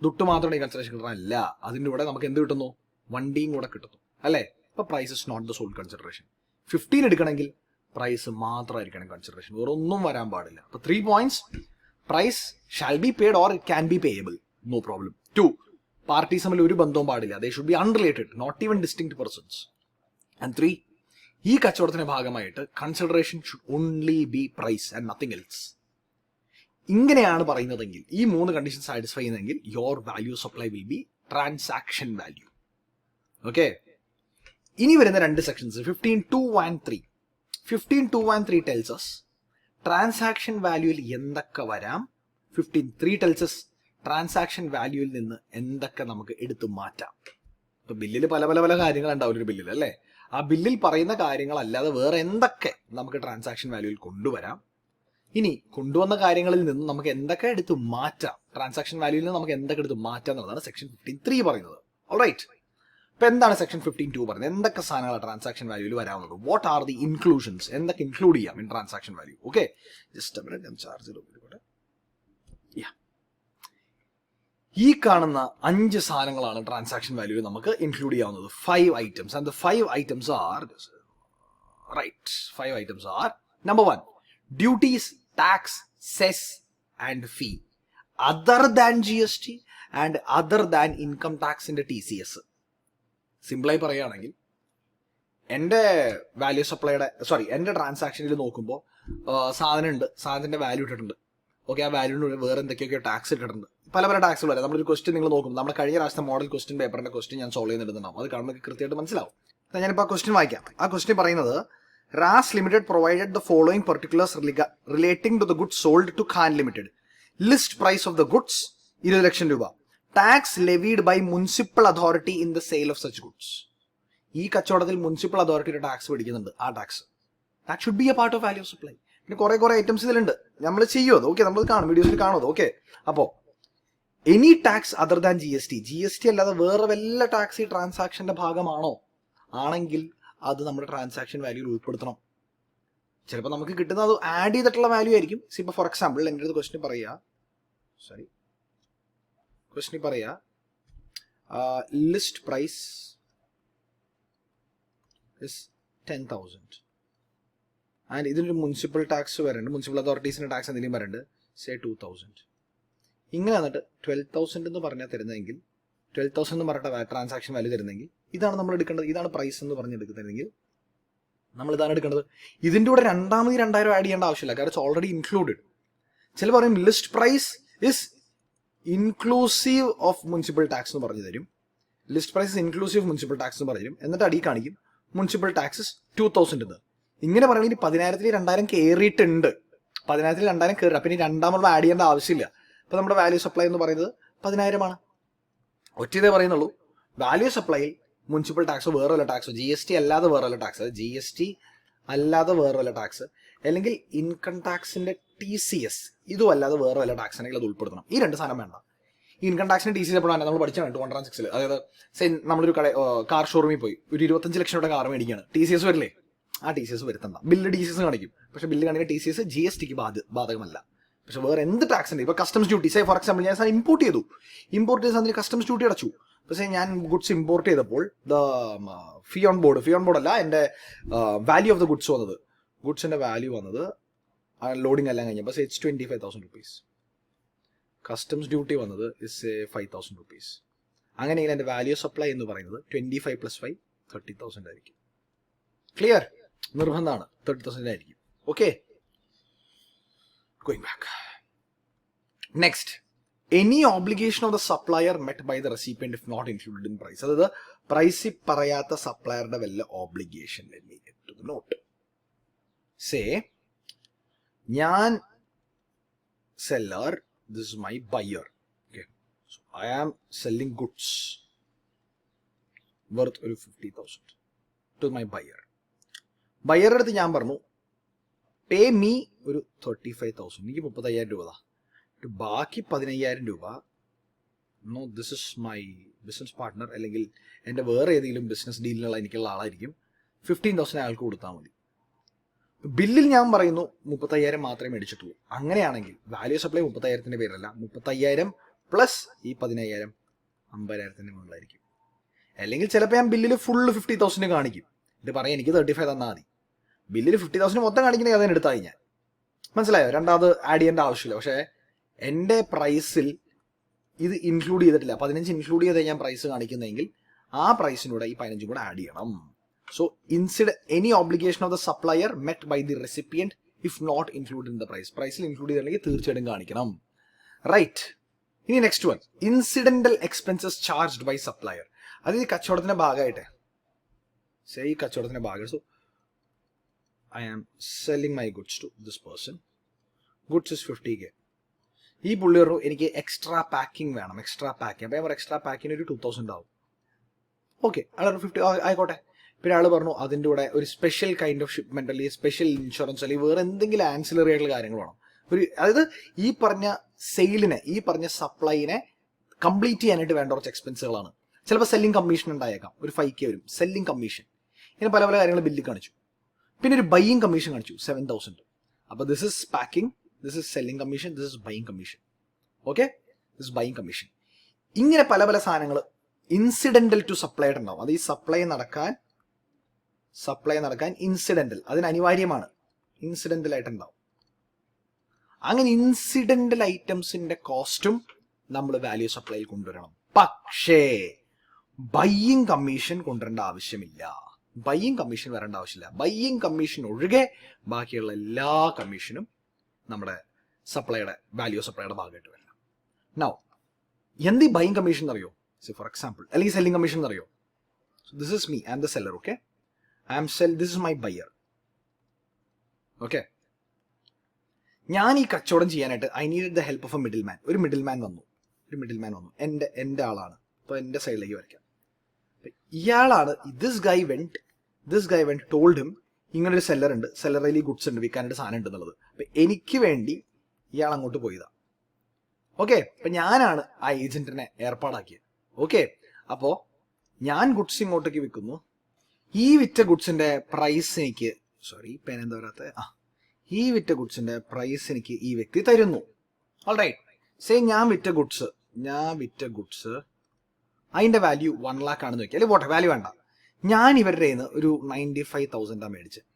ദുട്ട് മാത്രമാണ് ഈ കൺസിഡറേഷൻ കിട്ടണേ? അല്ല, അതിൻ്റെ കൂടെ നമുക്ക് എന്ത് കിട്ടുന്നു? വണ്ടിയും കൂടെ കിട്ടുന്നു അല്ലേ? അപ്പോൾ price is not the sole consideration. 15 എടുക്കണമെങ്കിൽ പ്രൈസ് മാത്രമായിരിക്കണം കൺസിഡറേഷൻ, വേറെ ഒന്നും വരാൻ പാടില്ല. അപ്പോൾ 3 points. Price shall be paid or it can be payable, no problem. 2, parties തമ്മിൽ ഒരു ബന്ധവും പാടില്ല, they should be unrelated, not even distinct persons. And 3, ഈ കച്ചവടത്തിന്റെ ഭാഗമായിട്ട് consideration should only be price and nothing else. ഇങ്ങനെയാണ് പറയുന്നതെങ്കിൽ, ഈ 3 കണ്ടീഷൻ സാറ്റിസ്ഫൈ ചെയ്യുന്നതെങ്കിൽ your value supply will be transaction value. Okay, ഇനി വരുന്ന രണ്ട് sections 15(2) and 3. 15(2) and 3 tells us transaction വാല്യൂയിൽ എന്തൊക്കെ വരാം. 15(3) tells us ട്രാൻസാക്ഷൻ വാല്യൂയിൽ നിന്ന് എന്തൊക്കെ നമുക്ക് എടുത്തു മാറ്റാം. ഇപ്പൊ ബില്ലിൽ പല പല പല കാര്യങ്ങളുണ്ടാവും ഒരു ബില്ലിൽ അല്ലേ. ആ ബില്ലിൽ പറയുന്ന കാര്യങ്ങളല്ലാതെ വേറെ എന്തൊക്കെ നമുക്ക് ട്രാൻസാക്ഷൻ വാല്യൂയിൽ കൊണ്ടുവരാം. ഇനി കൊണ്ടുവന്ന കാര്യങ്ങളിൽ നിന്ന് നമുക്ക് എന്തൊക്കെ എടുത്തു മാറ്റാം, ട്രാൻസാക്ഷൻ വാല്യൂയിൽ നിന്ന് നമുക്ക് എന്തൊക്കെ എടുത്തു മാറ്റാം എന്നുള്ളതാണ് സെക്ഷൻ 15(3) പറയുന്നത്. ഓൾറൈറ്റ്, ഇപ്പൊ എന്താണ് സെക്ഷൻ 15(2) പറയുന്നത്? എന്തൊക്കെ സാധനങ്ങളാണ് ട്രാൻസാക്ഷൻ വാല്യൂയിൽ വരാവുന്നത്? What are the inclusions? എന്തൊക്കെ ഇൻക്ലൂഡ് ചെയ്യാം in transaction value? Okay, just charge ഈ കാണുന്ന 5 സാധനങ്ങളാണ് ട്രാൻസാക്ഷൻ വാല്യൂവിൽ നമുക്ക് ഇൻക്ലൂഡ് ചെയ്യാവുന്നത്. 5 items, and the 5 items are right. 5 items are: number 1, duties, tax, cess and fee other than GST and other than income tax in the TCS. സിമ്പിളായി പറയുകയാണെങ്കിൽ എൻ്റെ value സപ്ലൈയുടെ എൻ്റെ ട്രാൻസാക്ഷനിൽ നോക്കുമ്പോൾ സാധനം ഉണ്ട്, സാധനത്തിന്റെ വാല്യൂ ഇട്ടിട്ടുണ്ട്. ഓക്കെ, ആ വാല്യൂവിന് വേറെ എന്തൊക്കെയൊക്കെ ടാക്സ് ഇട്ടിട്ടുണ്ട്. പല പല ടാക്സുകൾ വരാം. നമ്മളൊരു ക്വസ്റ്റ്യൻ നിങ്ങൾ നോക്കും, നമ്മുടെ കഴിഞ്ഞ പ്രാവശ്യത്തെ മോഡൽ ക്വസ്റ്റ്യൻ പേപ്പറിന്റെ ക്വസ്റ്റ്യൻ ഞാൻ സോൾവ് ചെയ്യുന്നുണ്ടാവും. അത് കാണുമ്പോൾ കൃത്യമായിട്ട് മനസ്സിലാവും. ഞാനിപ്പോൾ ആ ക്വസ്റ്റ്യൻ വായിക്കാം. ആ ക്വസ്റ്റ്യൻ പറയുന്നത്, Ras limited provided the following particulars relating to the goods sold to Khan limited. List price of the goods 20 ലക്ഷം രൂപ. Tax levied by municipal authority in the sale of such goods. ഈ കച്ചവടത്തിൽ മുനിസിപ്പൽ അതോറിറ്റിയുടെ tax പിടിക്കുന്നുണ്ട്. ആ tax that should be a part of value of supply. പിന്നെ കുറെ items ഇതിലുണ്ട്, നമ്മൾ ചെയ്യുമോ? ഓക്കെ, നമ്മൾ കാണും, വീഡിയോസിൽ കാണുമോ? ഓക്കെ, അപ്പോ any tax other than GST അല്ലാതെ വേറെ വല്ല ടാക്സ് ഈ ട്രാൻസാക്ഷന്റെ ഭാഗമാണോ? ആണെങ്കിൽ അത് നമ്മുടെ ട്രാൻസാക്ഷൻ വാല്യൂയിൽ ഉൾപ്പെടുത്തണം. ചിലപ്പോൾ നമുക്ക് കിട്ടുന്നത് അത് ആഡ് ചെയ്തിട്ടുള്ള വാല്യൂ ആയിരിക്കും. ഇപ്പൊ ഫോർ എക്സാമ്പിൾ എൻ്റെ അടുത്ത് ക്വസ്റ്റ്യൻ പറയാ ലിസ്റ്റ് പ്രൈസ് ഇസ് 10,000 ആൻഡ് ഇതിനൊരു മുനിസിപ്പൽ ടാക്സ് വരുന്നുണ്ട്, മുനിസിപ്പൽ അതോറിറ്റീസിന്റെ ടാക്സ് എന്തെങ്കിലും വരുന്നുണ്ട്, സേ 2,000. ഇങ്ങനെ വന്നിട്ട് 12,000 എന്ന് പറഞ്ഞാൽ തരുന്നതെങ്കിൽ, 12,000 എന്ന് പറഞ്ഞിട്ട് ട്രാൻസാക്ഷൻ വാല്യൂ തരുന്നെങ്കിൽ ഇതാണ് നമ്മൾ എടുക്കേണ്ടത്. ഇതാണ് പ്രൈസ് എന്ന് പറഞ്ഞെടുക്കുന്നതെങ്കിൽ നമ്മൾ ഇതാണ് എടുക്കേണ്ടത്. ഇതിൻ്റെ കൂടെ രണ്ടാമത് 2,000 ആഡ് ചെയ്യേണ്ട ആവശ്യമില്ല, കാരണം ഇറ്റ്സ് ഓൾറെഡി ഇൻക്ലൂഡഡ്. ചില പറയും list price is inclusive of municipal tax എന്ന് പറഞ്ഞു തരും. List price is inclusive of municipal tax എന്ന് പറഞ്ഞു തരും. എന്നിട്ട് അടി കാണിക്കും മുനിസിപ്പൽ ടാക്സസ് 2,000 എന്ന്. ഇങ്ങനെ പറയുകയാണെങ്കിൽ 10,000-ൽ 2,000 കയറിയിട്ടുണ്ട്. 10,000-ൽ 2,000 കയറി, അപ്പം ഇനി രണ്ടാമത് ആഡ് ചെയ്യേണ്ട ആവശ്യമില്ല. അപ്പൊ നമ്മുടെ വാല്യൂ സപ്ലൈ എന്ന് പറയുന്നത് 10,000 ആണ്. ഒറ്റയതേ പറയുന്നുള്ളൂ, വാല്യൂ സപ്ലൈയിൽ മുനിസിപ്പൽ ടാക്സോ വേറെ വല്ല ടാക്സോ, GST അല്ലാതെ വേറെ വല്ല ടാക്സ്, അല്ലെങ്കിൽ ഇൻകം ടാക്സിന്റെ TCS ഇതും അല്ലാതെ വേറെ വല്ല ടാക്സ് ആണെങ്കിൽ അത് ഉൾപ്പെടുത്തണം. ഈ 2 സാധനം വേണ്ട. ഇൻകം ടാക്സിന്റെ TCS എപ്പോഴാണ് നമ്മൾ പഠിച്ചാണ് 206. അതായത് നമ്മളൊരു കാർ ഷോറൂമിൽ പോയി ഒരു 25 ലക്ഷം രൂപയുടെ കാർ മേടിക്കുകയാണ്, TCS വരില്ലേ? ആ TCS വരുത്തണ്ട. ബില്ല് TCS കാണിക്കും, പക്ഷെ ബില്ല് കാണിക്കുന്ന TCS GSTക്ക് ബാധകമല്ല. പക്ഷെ വേറെ എന്ത് ടാക്സ് ഉണ്ട്, ഇപ്പൊ കസ്റ്റംസ് ഡ്യൂട്ടി, ഫോർ എക്സാമ്പിൾ ഞാൻ സാധനം ഇമ്പോർട്ട് ചെയ്ത സാധനത്തിന് കസ്റ്റംസ് ഡ്യൂട്ടി അടച്ചു. പക്ഷേ ഞാൻ ഗുഡ്സ് ഇമ്പോർട്ട് ചെയ്തപ്പോൾ ദ ഫീ ഓൺ ബോർഡ് അല്ല, എൻ്റെ വാല്യൂ ഓഫ് ദ ഗുഡ്സ് വന്നത്, ഗുഡ്സിന്റെ വാല്യൂ വന്നത് ലോഡിംഗ് എല്ലാം കഴിഞ്ഞപ്പോൾ ഇറ്റ്സ് 25,000 rupees. കസ്റ്റംസ് ഡ്യൂട്ടി വന്നത് ഇറ്റ്സ് 5,000 rupees. അങ്ങനെയെങ്കിൽ എൻ്റെ വാല്യൂ സപ്ലൈ എന്ന് പറയുന്നത് 25 + 5 30,000 ആയിരിക്കും. ക്ലിയർ? നിർബന്ധമാണ്, 30,000 ആയിരിക്കും. Okay, going back. Next, any obligation of the supplier met by the recipient if not included in price. അതായത് പ്രൈസിൽ പറയാത്ത സപ്ലയറുടെ വല്ല obligation. Let me get to the note. Say, ഞാൻ seller, this is my buyer. Okay, so I am selling goods worth 50,000 to my buyer. ബയറുടെ അടുത്ത് ഞാൻ പറഞ്ഞു പേ me ഒരു 35,000, എനിക്ക് 35,000 രൂപ. ബാക്കി 15,000 രൂപ no, this is my business partner, അല്ലെങ്കിൽ എൻ്റെ വേറെ ഏതെങ്കിലും ബിസിനസ് ഡീലിനുള്ള എനിക്കുള്ള ആളായിരിക്കും, 15,000 അയാൾക്ക് കൊടുത്താൽ മതി. ബില്ലിൽ ഞാൻ പറയുന്നു 35,000 മാത്രമേ മേടിച്ചിട്ടുള്ളൂ. അങ്ങനെയാണെങ്കിൽ വാല്യൂ സപ്ലൈ 35,000 പേരല്ല, 35,000 പ്ലസ് ഈ 15,000 50,000 മുകളിലായിരിക്കും. അല്ലെങ്കിൽ ചിലപ്പോൾ ഞാൻ ബില്ലിൽ ഫുള്ള് 50,000 കാണിക്കും, ഇത് പറയാം എനിക്ക് 35 തന്നാൽ മതി. ബില്ലിൽ 50,000 മൊത്തം കാണിക്കണമെങ്കിൽ അതിന് എടുത്തായി ഞാൻ. മനസ്സിലായോ? രണ്ടാമത് ആഡ് ചെയ്യേണ്ട ആവശ്യമില്ല. പക്ഷേ എൻ്റെ പ്രൈസിൽ ഇത് ഇൻക്ലൂഡ് ചെയ്തിട്ടില്ല. 15 ഇൻക്ലൂഡ് ചെയ്ത് ഞാൻ പ്രൈസ് കാണിക്കുന്നതെങ്കിൽ ആ പ്രൈസിനൂടെ ഈ 15 കൂടെ ആഡ് ചെയ്യണം. So inside any obligation of the supplier met by the recipient if not include in the price. പ്രൈസിൽ ഇൻക്ലൂഡ് ചെയ്തിട്ടുണ്ടെങ്കിൽ തീർച്ചയായിട്ടും കാണിക്കണം. റൈറ്റ്, ഇനി next one, incidental expenses charged by supplier. അത് ഈ കച്ചവടത്തിന്റെ ഭാഗമായിട്ടെ, ഈ കച്ചവടത്തിന്റെ ഭാഗം. So I am selling my goods to this person, goods is 50K. ഈ പുള്ളി പറഞ്ഞു എനിക്ക് എക്സ്ട്രാ പാക്കിംഗ് വേണം, എക്സ്ട്രാ പാക്കിംഗ്. അപ്പോൾ എക്സ്ട്രാ പാക്കിന് ഒരു 2000 ആവും. ഓക്കെ, ആൾ 50 ആയിക്കോട്ടെ. പിന്നെ ആൾ പറഞ്ഞു അതിൻ്റെ കൂടെ ഒരു സ്പെഷ്യൽ കൈൻഡ് ഓഫ് ഷിപ്മെന്റ്, അല്ലെങ്കിൽ സ്പെഷ്യൽ ഇൻഷുറൻസ്, അല്ലെങ്കിൽ വേറെ എന്തെങ്കിലും ആൻസിലറി ആയിട്ടുള്ള കാര്യങ്ങൾ വേണം. അതായത് ഈ പറഞ്ഞ സെയിലിനെ, ഈ പറഞ്ഞ സപ്ലൈനെ കംപ്ലീറ്റ് ചെയ്യാനായിട്ട് വേണ്ട കുറച്ച് എക്സ്പെൻസുകളാണ്. ചിലപ്പോൾ സെല്ലിംഗ് കമ്മീഷൻ ഉണ്ടായേക്കാം, ഒരു 5K വരും സെല്ലിംഗ് കമ്മീഷൻ. ഇങ്ങനെ പല പല കാര്യങ്ങൾ ബില്ലിൽ കാണിച്ചു. പിന്നെ ഒരു ബൈയിങ് കമ്മീഷൻ കാണിച്ചു 7000. അപ്പോൾ this is packing, this is selling commission, this is buying commission. Okay, this is buying commission. ഇങ്ങനെ പല പല സാധനങ്ങൾ ഇൻസിഡന്റൽ ടു സപ്ലൈ ഉണ്ടാവും. അത് ഈ സപ്ലൈ നടക്കാൻ ഇൻസിഡന്റൽ, അതിന് അനിവാര്യമാണ്, ഇൻസിഡന്റൽ ആയിട്ടുണ്ടാവും. അങ്ങനെ ഇൻസിഡന്റൽ ഐറ്റംസിന്റെ കോസ്റ്റും നമ്മൾ വാല്യൂ സപ്ലൈയിൽ കൊണ്ടുവരണം. പക്ഷേ ബൈയിങ് കമ്മീഷൻ കൊണ്ടുവരേണ്ട ആവശ്യമില്ല, ബൈയിങ് കമ്മീഷൻ വരേണ്ട ആവശ്യമില്ല. ബൈയിങ് കമ്മീഷൻ ഒഴികെ ബാക്കിയുള്ള എല്ലാ കമ്മീഷനും നമ്മുടെ സപ്ലൈയുടെ വാല്യൂ സപ്ലൈയുടെ ഭാഗമായിട്ട് വരണം. നൗ എന്ത് ഈ ബൈയിങ് കമ്മീഷൻ എന്നറിയോ? ഫോർ എക്സാമ്പിൾ, അല്ലെങ്കിൽ സെല്ലിംഗ് കമ്മീഷൻ എന്നറിയോ? This is me, I am the seller. Okay, this is my buyer. Okay, ഞാൻ ഈ കച്ചവടം ചെയ്യാനായിട്ട് I need the help of a middle man. ഒരു മിഡിൽ മാൻ വന്നു, എൻ്റെ ആളാണ്. ഇപ്പോൾ എൻ്റെ സൈഡിലേക്ക് വരയ്ക്കാം. ഇയാളാണ് this guy went told him ഇങ്ങനൊരു സെല്ലർ ഉണ്ട്, സെല്ലറിൽ ഈ ഗുഡ്സ് ഉണ്ട്, വിൽക്കാനായിട്ട് സാധനം ഉണ്ട് എന്നുള്ളത്. അപ്പം എനിക്ക് വേണ്ടി ഇയാൾ അങ്ങോട്ട് പോയതാ. ഓക്കെ, അപ്പം ഞാനാണ് ആ ഏജന്റിനെ ഏർപ്പാടാക്കിയത്. ഓക്കെ, അപ്പോൾ ഞാൻ ഗുഡ്സ് ഇങ്ങോട്ടേക്ക് വിൽക്കുന്നു. ഈ വിറ്റ ഗുഡ്സിന്റെ പ്രൈസ് എനിക്ക്, ഈ വിറ്റ ഗുഡ്സിന്റെ പ്രൈസ് എനിക്ക് ഈ വ്യക്തി തരുന്നു. ഓൾറൈറ്റ്, ഞാൻ വിറ്റ ഗുഡ്സ് അതിന്റെ വാല്യൂ 1 lakh ആണെന്ന് വെക്കുക, അല്ലെങ്കിൽ പോട്ടെ, വാല്യൂ വേണ്ട. ഞാൻ ഇവരുടെ കയ്യിൽ നിന്ന് ഒരു 95,000 മേടിച്ചത്.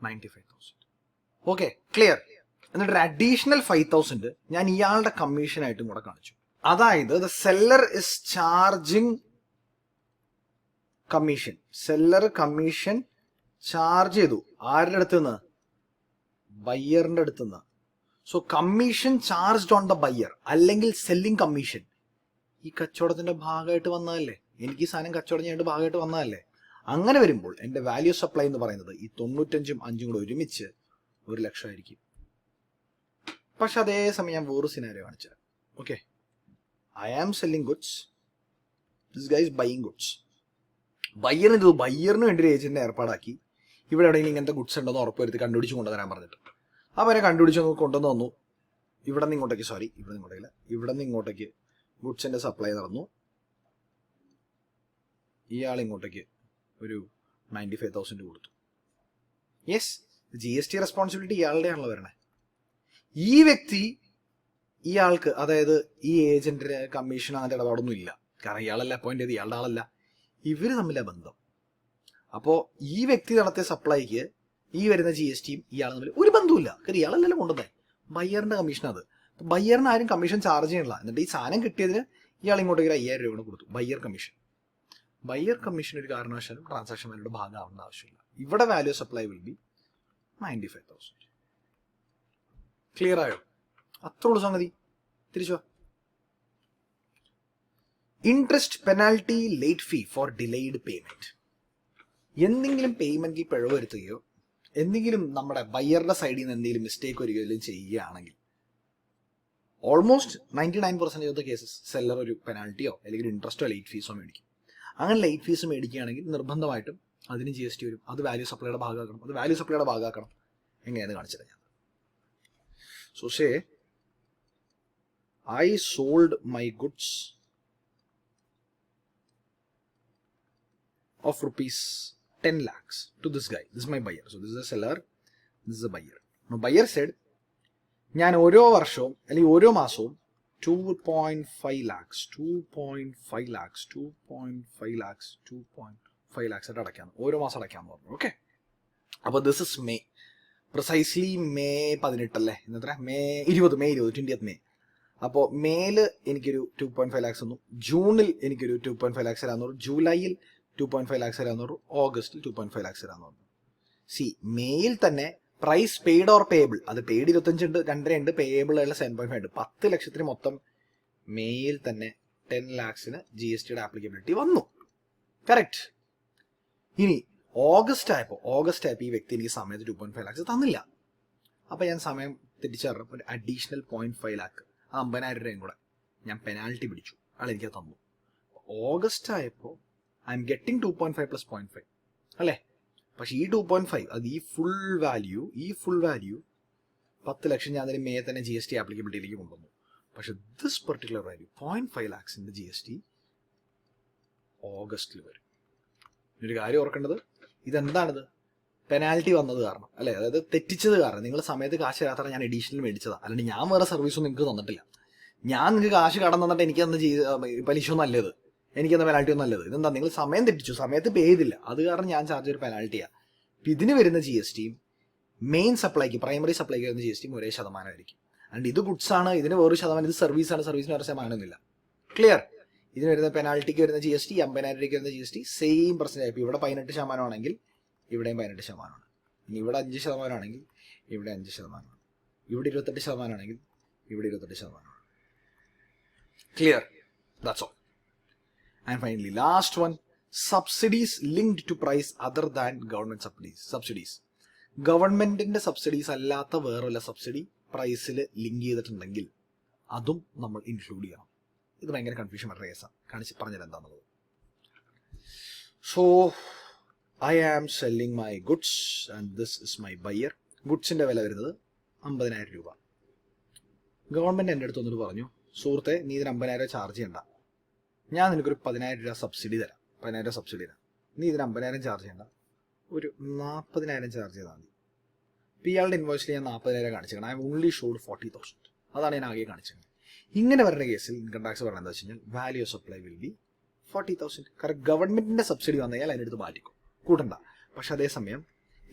95,000. Okay, clear. എന്നിട്ട് ഒരു അഡീഷണൽ 5,000 ഞാൻ ഇയാളുടെ കമ്മീഷനായിട്ടും കൂടെ കാണിച്ചു. അതായത് the seller is charging commission. Seller commission charge ചെയ്തു ആരുടെ അടുത്ത് നിന്ന്? ബയ്യറിന്റെ അടുത്ത് നിന്ന്. So commission charged on the buyer, അല്ലെങ്കിൽ സെല്ലിംഗ് കമ്മീഷൻ ഈ കച്ചവടത്തിന്റെ ഭാഗമായിട്ട് വന്നതല്ലേ, എനിക്ക് ഈ സാധനം കച്ചവടം ചെയ്യാനായിട്ട് ഭാഗമായിട്ട് വന്നതല്ലേ. അങ്ങനെ വരുമ്പോൾ എൻ്റെ വാല്യൂ സപ്ലൈ എന്ന് പറയുന്നത് ഈ 95ഉം 5ഉം കൂടെ ഒരുമിച്ച് 1,00,000 ആയിരിക്കും. പക്ഷെ അതേസമയം ഞാൻ വേറൊരു സിനാരിയോ കാണിച്ചു. Okay, I am selling goods, this guy is buying goods. ബയ്യറിന് വേണ്ടി ഒരു ഏജന്റിനെ ഏർപ്പാടാക്കി. ഇവിടെ എവിടെയെങ്കിലും ഇങ്ങനത്തെ ഗുഡ്സ് ഉണ്ടെന്ന് ഉറപ്പുവരുത്തി കണ്ടുപിടിച്ച് കൊണ്ടുവരാൻ പറഞ്ഞിട്ട് അവരെ കണ്ടുപിടിച്ച് കൊണ്ടുവന്ന് തന്നു. ഇവിടെ നിന്ന് ഇങ്ങോട്ടേക്ക് ഗുഡ്സിന്റെ സപ്ലൈ നടന്നു. ഇയാൾ ഇങ്ങോട്ടേക്ക് ഒരു 95,000 കൊടുത്തു. യെസ്, GST റെസ്പോൺസിബിലിറ്റി ഇയാളുടെ ആണല്ലോ വരണേ. ഈ വ്യക്തി ഇയാൾക്ക്, അതായത് ഈ ഏജന്റിന് കമ്മീഷൻ അങ്ങനത്തെ ഇടപാടൊന്നും ഇല്ല, കാരണം ഇയാളല്ല അപ്പോയിന്റ് ചെയ്ത്, ഇയാളുടെ ആളല്ല, ഇവര് തമ്മിലെ ബന്ധം. അപ്പോൾ ഈ വ്യക്തി നടത്തിയ സപ്ലൈക്ക് ഈ വരുന്ന GSTയും ഇയാൾ തമ്മിൽ ഒരു ബന്ധവുമില്ല, കാരണം ഇയാളല്ലല്ലോ കൊണ്ടുവന്നേ, ബയ്യറിന്റെ കമ്മീഷൻ അത്. ബയ്യറിന് ആരും കമ്മീഷൻ ചാർജ് ചെയ്യണില്ല. എന്നിട്ട് ഈ സാധനം കിട്ടിയതിന് ഇയാൾ ഇങ്ങോട്ടേക്ക് 5,000 രൂപ കൊടുത്തു. ബയ്യർ കമ്മീഷൻ ഒരു കാരണവശാലും ട്രാൻസാക്ഷൻ വാല്യൂടെ ഭാഗമാവേണ്ട ആവശ്യമില്ല. ഇവിടെ value supply will B 95,000. Clear ആയോ? അത്ര ഉള്ളു സംഗതി. തിരിച്ചു interest penalty late fee for delayed payment. എന്തെങ്കിലും പേയ്മെന്റിൽ പിഴവ് വരുത്തുകയോ എന്തെങ്കിലും നമ്മുടെ ബയ്യറുടെ സൈഡിൽ നിന്ന് എന്തെങ്കിലും മിസ്റ്റേക്ക് വരികയോ ചെയ്യുകയാണെങ്കിൽ almost 99% of the cases seller ഒരു പെനാൽറ്റിയോ അല്ലെങ്കിൽ ഇൻട്രസ്റ്റോ ലേറ്റ് ഫീസോ മേടിക്കും. അങ്ങനെ ലേറ്റ് ഫീസ് മേടിക്കുകയാണെങ്കിൽ നിർബന്ധമായിട്ടും അതിന് GST വരും. അത് വാല്യൂ സപ്ലൈയുടെ ഭാഗമാക്കണം. എങ്ങനെയാണ് കാണിച്ചത് ഞാൻ. So say I sold my goods of rupees 10 lakhs to this guy. This is my buyer. So this is a seller, this is a buyer. Now buyer said, ഞാൻ ഓരോ വർഷവും അല്ലെങ്കിൽ ഓരോ മാസവും 2.5 lakhs ആയിട്ട് അടയ്ക്കാം, ഓരോ മാസം അടയ്ക്കാമെന്ന് പറഞ്ഞു. ഓക്കെ, അപ്പോൾ this is May, precisely May 18 അല്ലേ, ഇന്നത്ര May 20. അപ്പോൾ മേയിൽ എനിക്കൊരു 2.5 lakhs തന്നു, ജൂണിൽ എനിക്കൊരു 2.5 lakhs തരാമെന്ന് പറഞ്ഞു, ജൂലൈയിൽ 2.5 lakhs തരാമെന്ന് പറഞ്ഞു, ഓഗസ്റ്റിൽ 2.5 lakhs തരാമെന്ന് പറഞ്ഞു. മേയിൽ തന്നെ പ്രൈസ് പെയ്ഡ് ഓർ പേയബിൾ, അത് പെയ്ഡ് 25 ഉണ്ട്, 2.5 ഉണ്ട്, പേയബിൾ 7.5 ഉണ്ട്. 10 ലക്ഷത്തിന് മൊത്തം മേയിൽ തന്നെ 10 lakhsന് GST ആപ്ലിക്കബിലിറ്റി വന്നു. കറക്റ്റ്. ഇനി ഓഗസ്റ്റ് ആയപ്പോൾ ഈ വ്യക്തി എനിക്ക് സമയത്ത് 2.5 lakhs തന്നില്ല. അപ്പോൾ ഞാൻ സമയം തിരിച്ചറിഞ്ഞ ഒരു അഡീഷണൽ 0.5 lakh, 50,000 രൂപയും കൂടെ ഞാൻ പെനാൽറ്റി പിടിച്ചു. ആൾ എനിക്ക് തന്നു. ഓഗസ്റ്റ് ആയപ്പോൾ ഐ എം ഗെറ്റിംഗ് 2.5 + 0.5 അല്ലേ? പക്ഷെ ഈ 2.5 അത് ഈ ഫുൾ വാല്യൂ 10 ലക്ഷം ഞാൻ അതിന് മേ തന്നെ GST ആപ്ലിക്കബിലിറ്റിയിലേക്ക് കൊണ്ടുവന്നു. പക്ഷെ ദിസ് പെർട്ടിക്കുലർ വാല്യൂ 0.5 lakhsന്റെ GST ഓഗസ്റ്റിൽ വരും. ഒരു കാര്യം ഓർക്കേണ്ടത്, ഇതെന്താണിത്? പെനാൽറ്റി വന്നത് കാരണം അല്ലേ? അതായത് തെറ്റിച്ചത് കാരണം. നിങ്ങൾ സമയത്ത് കാശ് തരാത്ത ഞാൻ എഡീഷണൽ മേടിച്ചതാണ്, അല്ലാണ്ട് ഞാൻ വേറെ സർവീസൊന്നും നിങ്ങൾക്ക് തന്നിട്ടില്ല. ഞാൻ നിങ്ങൾക്ക് കാശ് കടം തന്നിട്ട് എനിക്കന്ന് പലിശ ഒന്നും അല്ലത്, എനിക്കെന്ന പെനാൽറ്റി ഒന്നും നല്ലത്. ഇതെന്താ? നിങ്ങൾ സമയം തെറ്റിച്ചു, സമയത്ത് പേ ചെയ്തില്ല, അത് കാരണം ഞാൻ ചാർജ് ഒരു പെനാൽറ്റിയാണ്. അപ്പം ഇതിന് വരുന്ന GSTയും മെയിൻ സപ്ലൈക്ക്, പ്രൈമറി സപ്ലൈക്ക് വരുന്ന GSTയും ഒരേ ശതമാനമായിരിക്കും. അതുകൊണ്ട് ഇത് ഗുഡ്സ് ആണ്, ഇതിന് വേറൊരു ശതമാനം, ഇത് സർവീസാണ്, സർവീസിന് വേറെ ശതമാനമൊന്നുമില്ല. ക്ലിയർ? ഇതിന് വരുന്ന പെനാൽറ്റിക്ക് വരുന്ന GST, 50,000 രൂപയ്ക്ക് വരുന്ന GST സെയിം പെർസെൻറ്റേജ്. ഇപ്പോൾ ഇവിടെ 18% ആണെങ്കിൽ ഇവിടെയും 18%. ഇനി ഇവിടെ 5% ആണെങ്കിൽ ഇവിടെ 5%. ഇവിടെ 28% ആണെങ്കിൽ ഇവിടെ 28%. Clear? That's all. And finally last one, subsidies linked to price other than government subsidies. ഗവൺമെന്റിന്റെ സബ്സിഡീസ് അല്ലാത്ത വേറെ വല്ല സബ്സിഡി പ്രൈസിൽ ലിങ്ക് ചെയ്തിട്ടുണ്ടെങ്കിൽ അതും നമ്മൾ ഇൻക്ലൂഡ് ചെയ്യണം. ഇത് ഭയങ്കര കൺഫ്യൂഷൻ വരുന്ന കേസാണ്. പറഞ്ഞത് എന്താണെന്നുള്ളത്. So I am selling my goods and this is my buyer. ഗുഡ്സിന്റെ വില വരുന്നത് 50,000 രൂപ. ഗവൺമെന്റ് എൻ്റെ അടുത്ത് വന്നിട്ട് പറഞ്ഞു, സുഹൃത്തെ നീ ഇതിന് 50,000 ചാർജ് ചെയ്യണ്ട, ഞാൻ നിനക്കൊരു 10,000 രൂപ സബ്സിഡി തരാം. 10,000 സബ്സിഡി തരാം, നീ ഇതിന് 50,000 ചാർജ് ചെയ്യണ്ട, ഒരു 40,000 ചാർജ് ചെയ്താൽ മതി. ഇപ്പോൾ ഇയാളുടെ ഇൻവോയ്സിൽ ഞാൻ 40,000 കാണിച്ചേക്കണം. I only showed 40,000. അതാണ് ഞാൻ ആകെ കാണിച്ചത്. ഇങ്ങനെ വരുന്ന കേസിൽ ഇൻകം ടാക്സ് പറയുന്നത് എന്താ വെച്ച് കഴിഞ്ഞാൽ value of supply will B 40,000. കാരണം ഗവൺമെന്റിന്റെ സബ്സിഡി വന്നു കഴിഞ്ഞാൽ അതിനടുത്ത് മാറ്റിക്കും, കൂട്ടണ്ട. പക്ഷെ അതേസമയം